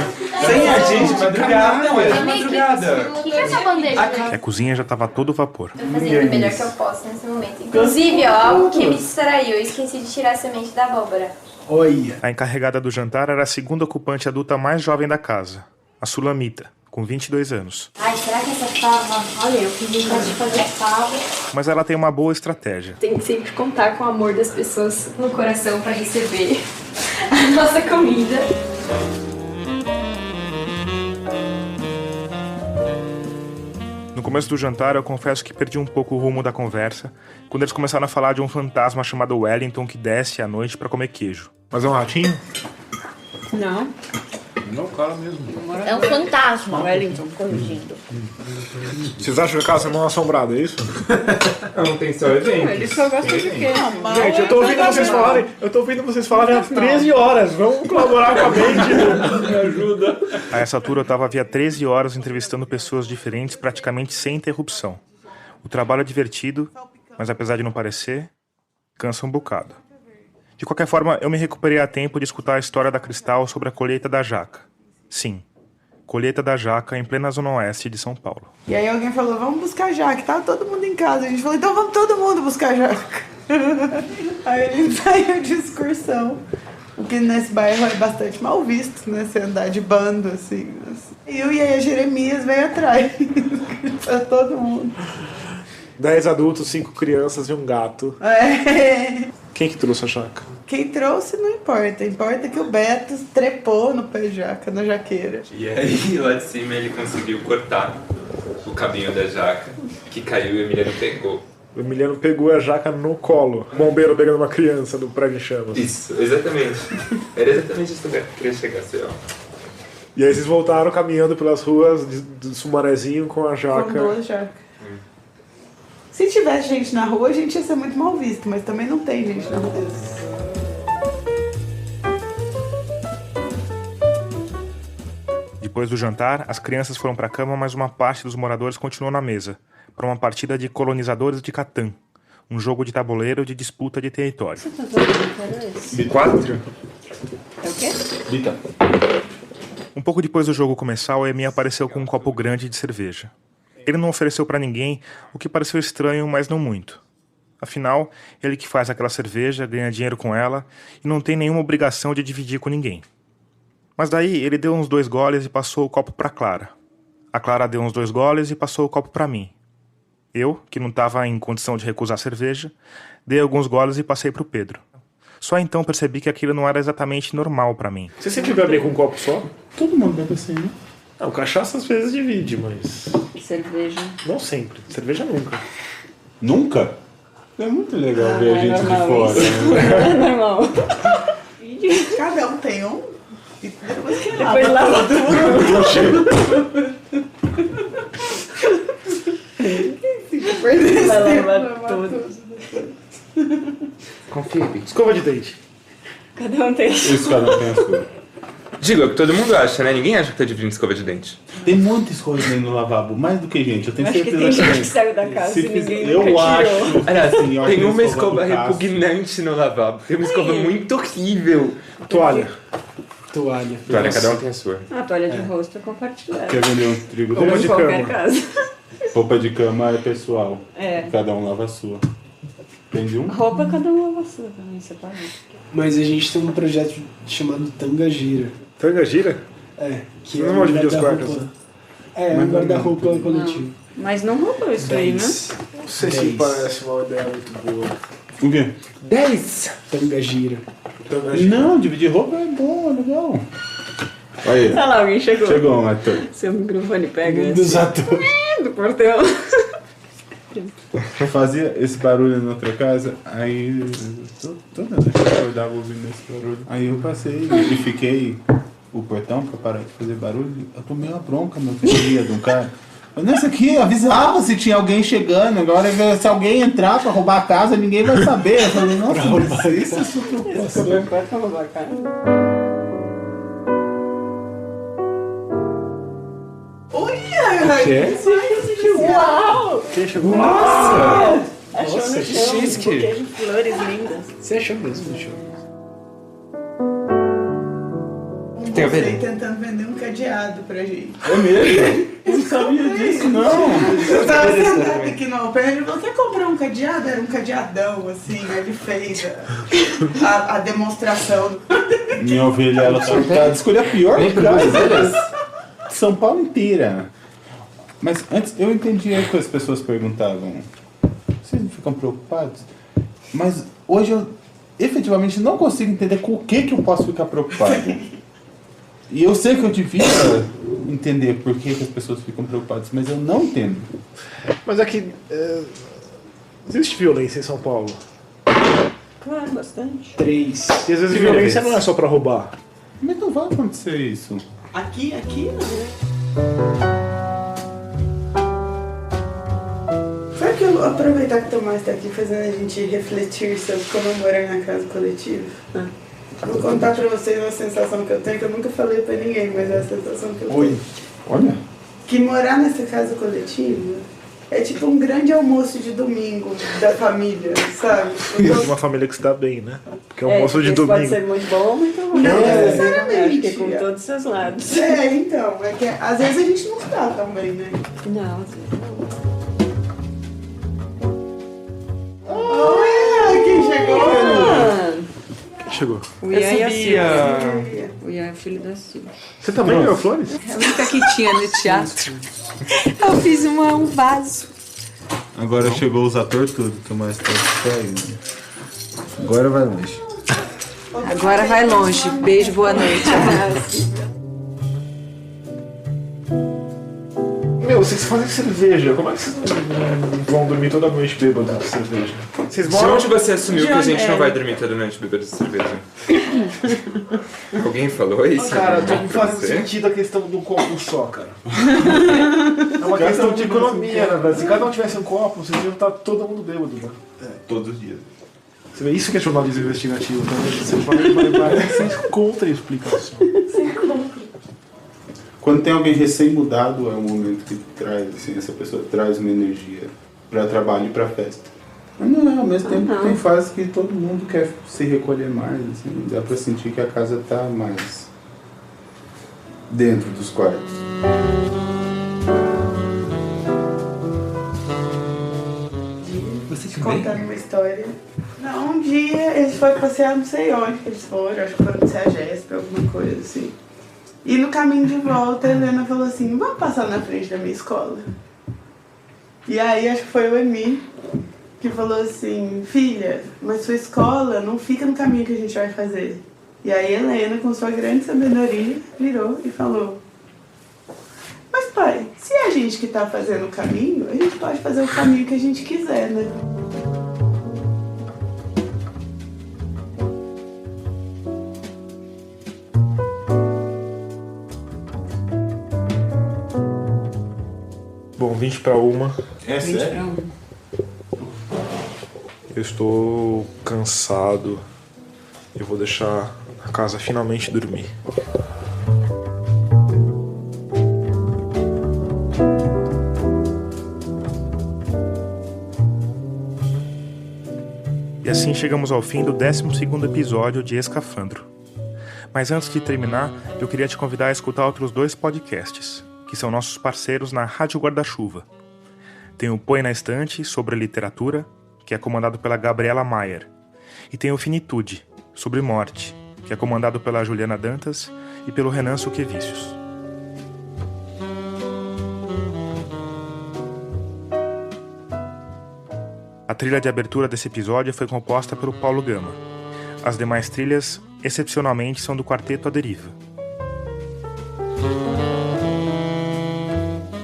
Sem a gente, madrugada. Não, é madrugada. O que é essa bandeja? A cozinha já estava todo vapor. Tô fazendo o melhor que eu posso nesse momento. Inclusive, ó, algo que me distraiu. Eu esqueci de tirar a semente da abóbora. Olha. A encarregada do jantar era a segunda ocupante adulta mais jovem da casa, a Sulamita, com 22 anos. Ai, será que essa fava... Olha, eu fiz vontade de fazer a fava. Mas ela tem uma boa estratégia. Tem que sempre contar com o amor das pessoas no coração pra receber a nossa comida. No começo do jantar, eu confesso que perdi um pouco o rumo da conversa quando eles começaram a falar de um fantasma chamado Wellington que desce à noite pra comer queijo. Mas é um ratinho? Não. Não, cara mesmo. É um fantasma, Wellington, corrigindo. Vocês acham que a casa é mal assombrada, é isso? Não tem só evento. Eles só gostam de quê? Gente, eu tô ouvindo vocês falarem há 13 horas. Vamos colaborar com a mente. Me ajuda. A essa altura eu estava havia 13 horas entrevistando pessoas diferentes praticamente sem interrupção. O trabalho é divertido, mas apesar de não parecer, cansa um bocado. De qualquer forma, eu me recuperei a tempo de escutar a história da Cristal sobre a colheita da jaca. Sim, colheita da jaca em plena zona oeste de São Paulo. E aí alguém falou, vamos buscar jaca. Tava todo mundo em casa. A gente falou, então vamos todo mundo buscar jaca. Aí ele saiu de excursão. O que nesse bairro é bastante mal visto, né? Você andar de bando, assim. E aí a Jeremias veio atrás. Pra todo mundo. 10 adultos, 5 crianças e um gato. É. Quem que trouxe a jaca? Quem trouxe não importa. Importa que o Beto trepou no pé de jaca, na jaqueira. E aí, lá de cima, ele conseguiu cortar o caminho da jaca, que caiu e o Emiliano pegou. O Emiliano pegou a jaca no colo. O bombeiro pegando uma criança no prédio em chamas. Isso, exatamente. Era exatamente isso que eu queria chegar, assim, ó. E aí vocês voltaram caminhando pelas ruas do Sumarezinho com a jaca. Com 2 jacas. Se tivesse gente na rua, a gente ia ser muito mal visto, mas também não tem gente na rua. Depois do jantar, as crianças foram para a cama, mas uma parte dos moradores continuou na mesa, para uma partida de colonizadores de Catan, um jogo de tabuleiro de disputa de território. Você tá todo esse? B4? É o quê? Bita. Um pouco depois do jogo começar, o Emi apareceu com um copo grande de cerveja. Ele não ofereceu para ninguém, o que pareceu estranho, mas não muito. Afinal, ele que faz aquela cerveja, ganha dinheiro com ela e não tem nenhuma obrigação de dividir com ninguém. Mas daí ele deu uns 2 goles e passou o copo para Clara. A Clara deu uns 2 goles e passou o copo para mim. Eu, que não estava em condição de recusar a cerveja, dei alguns goles e passei para o Pedro. Só então percebi que aquilo não era exatamente normal para mim. Você sempre bebe com um copo só? Todo mundo bebe assim, né? Não, cachaça às vezes divide, mas... Cerveja. Não sempre. Cerveja nunca. Nunca? É muito legal ver a gente de fora. Né? É normal. Cada um tem um. E depois que Depois lava tudo. Vai lavar tudo. Confia, Bi. Escova de dente. Cada um tem. Isso, cada um tem a sua. Digo, é o que todo mundo acha, né? Ninguém acha que tá dividindo escova de dente. Tem muitas coisas aí no lavabo, mais do que gente. Eu tenho Acho que certeza tem gente que saiu da casa e ninguém eu nunca acho. tirou. Olha assim, eu tem acho uma que escova do Cássio. repugnante no lavabo. Tem uma escova muito horrível. Toalha. Toalha. Olha, cada um tem a sua. A toalha de rosto é compartilhada. Quer vender um trigo Como desse? de qualquer casa. Roupa de cama é pessoal. É. Cada um lava a sua. Entende um? Roupa cada um lava a sua também, separado. Mas a gente tem um projeto chamado Tanga Gira. Tanga gira? É. Que Não é vão um dividir os guarda-roupa. quartos. É, um guarda-roupa coletivo. Mas não roubou isso aí, né? 10. Não sei se parece uma ideia muito boa. O quê? 10! Tanga Gira. Não, dividir roupa é bom, é legal. Aí. Olha lá, alguém chegou. Chegou um ator. Seu microfone pega Um dos atores. do portão. Eu fazia esse barulho na outra casa, aí toda noite eu acordava ouvindo esse barulho. Aí eu passei e fiquei o portão pra parar de fazer barulho. Eu tomei uma bronca, meu filho, de um cara. Nessa aqui, avisava se tinha alguém chegando. Agora, se alguém entrar pra roubar a casa, ninguém vai saber. Eu falei, nossa, isso é super preocupação. Pra roubar a casa. Olha! quê? Uau! Quem chegou? Nossa! Achou Nossa, no chão um chique. buquê de flores lindas. Você achou mesmo no show? Tem a ver? Você tentando vender um cadeado pra gente. É mesmo? Eu não sabia disso, não. Eu tava sentado aqui no Open, ele falou, quer comprar um cadeado? Era um cadeadão, assim, ele fez a demonstração. Minha ovelha, ela surtada. Escolhi a pior casa de São Paulo inteira. Mas antes, eu entendi aí que as pessoas perguntavam, vocês não ficam preocupados? Mas hoje eu efetivamente não consigo entender com o que eu posso ficar preocupado. E eu sei que eu devia entender por que as pessoas ficam preocupadas, mas eu não entendo. Mas aqui, existe violência em São Paulo? Claro, bastante. 3. E às vezes violência não é só pra roubar. Mas não vai acontecer isso. Aqui não. Sabe que eu aproveitar que o Tomás tá aqui fazendo a gente refletir sobre como morar na casa coletiva? Vou contar pra vocês uma sensação que eu tenho, que eu nunca falei pra ninguém, mas é a sensação que eu tenho. Oi, olha. Que morar nessa casa coletiva é tipo um grande almoço de domingo da família, sabe? Uma família que se dá bem, né? Porque almoço de domingo. Pode ser muito bom ou muito ruim. Não necessariamente. Porque com todos os seus lados. Então. É que às vezes a gente não está tão bem, né? Não, às vezes não. Olha quem chegou! Quem chegou? O Ian e a Silvia. O Ian é filho da Silvia. Você também ganhou flores? É a única que tinha no teatro. Eu fiz um vaso. Agora chegou os atores tudo, Tomás tá saindo. Agora vai longe. Agora vai longe. Beijo, boa noite. Meu, vocês fazem cerveja. Como é que vocês não vão dormir toda noite bêbado de cerveja? Vocês De onde você assumiu que a gente não vai dormir toda noite bebendo cerveja? Alguém falou isso? Cara, tô me fazendo sentido a questão do copo só, cara. É uma questão de economia, né? Se cada um tivesse um copo, vocês iam estar todo mundo bêbado, né? Todos os dias. Você vê, isso que é jornalismo investigativo, tá? Você vai sem contra explicação. Sem contra. Quando tem alguém recém-mudado, é um momento que traz, assim, essa pessoa traz uma energia para trabalho e para festa. Mas não, ao mesmo tempo tem fases que todo mundo quer se recolher mais, assim, dá para sentir que a casa tá mais dentro dos quartos. Você te contando uma história. Não, um dia eles foram passear, não sei onde que eles foram, acho que foram de Sergesp, alguma coisa assim. E no caminho de volta, a Helena falou assim, vamos passar na frente da minha escola? E aí acho que foi o Emi que falou assim, filha, mas sua escola não fica no caminho que a gente vai fazer. E aí a Helena, com sua grande sabedoria, virou e falou, mas pai, se é a gente que tá fazendo o caminho, a gente pode fazer o caminho que a gente quiser, né? Bom, 20 para 1. É sério? Eu estou cansado. Eu vou deixar a casa finalmente dormir. E assim chegamos ao fim do 12º episódio de Escafandro. Mas antes de terminar, eu queria te convidar a escutar outros 2 podcasts, que são nossos parceiros na Rádio Guarda-Chuva. Tem o Põe na Estante, sobre literatura, que é comandado pela Gabriela Maier. E tem o Finitude, sobre morte, que é comandado pela Juliana Dantas e pelo Renan Suquevicius. A trilha de abertura desse episódio foi composta pelo Paulo Gama. As demais trilhas, excepcionalmente, são do Quarteto A Deriva.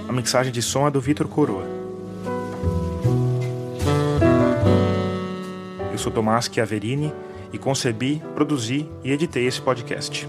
A mixagem de som é do Vitor Coroa. Eu sou Tomás Chiaverini e concebi, produzi e editei esse podcast.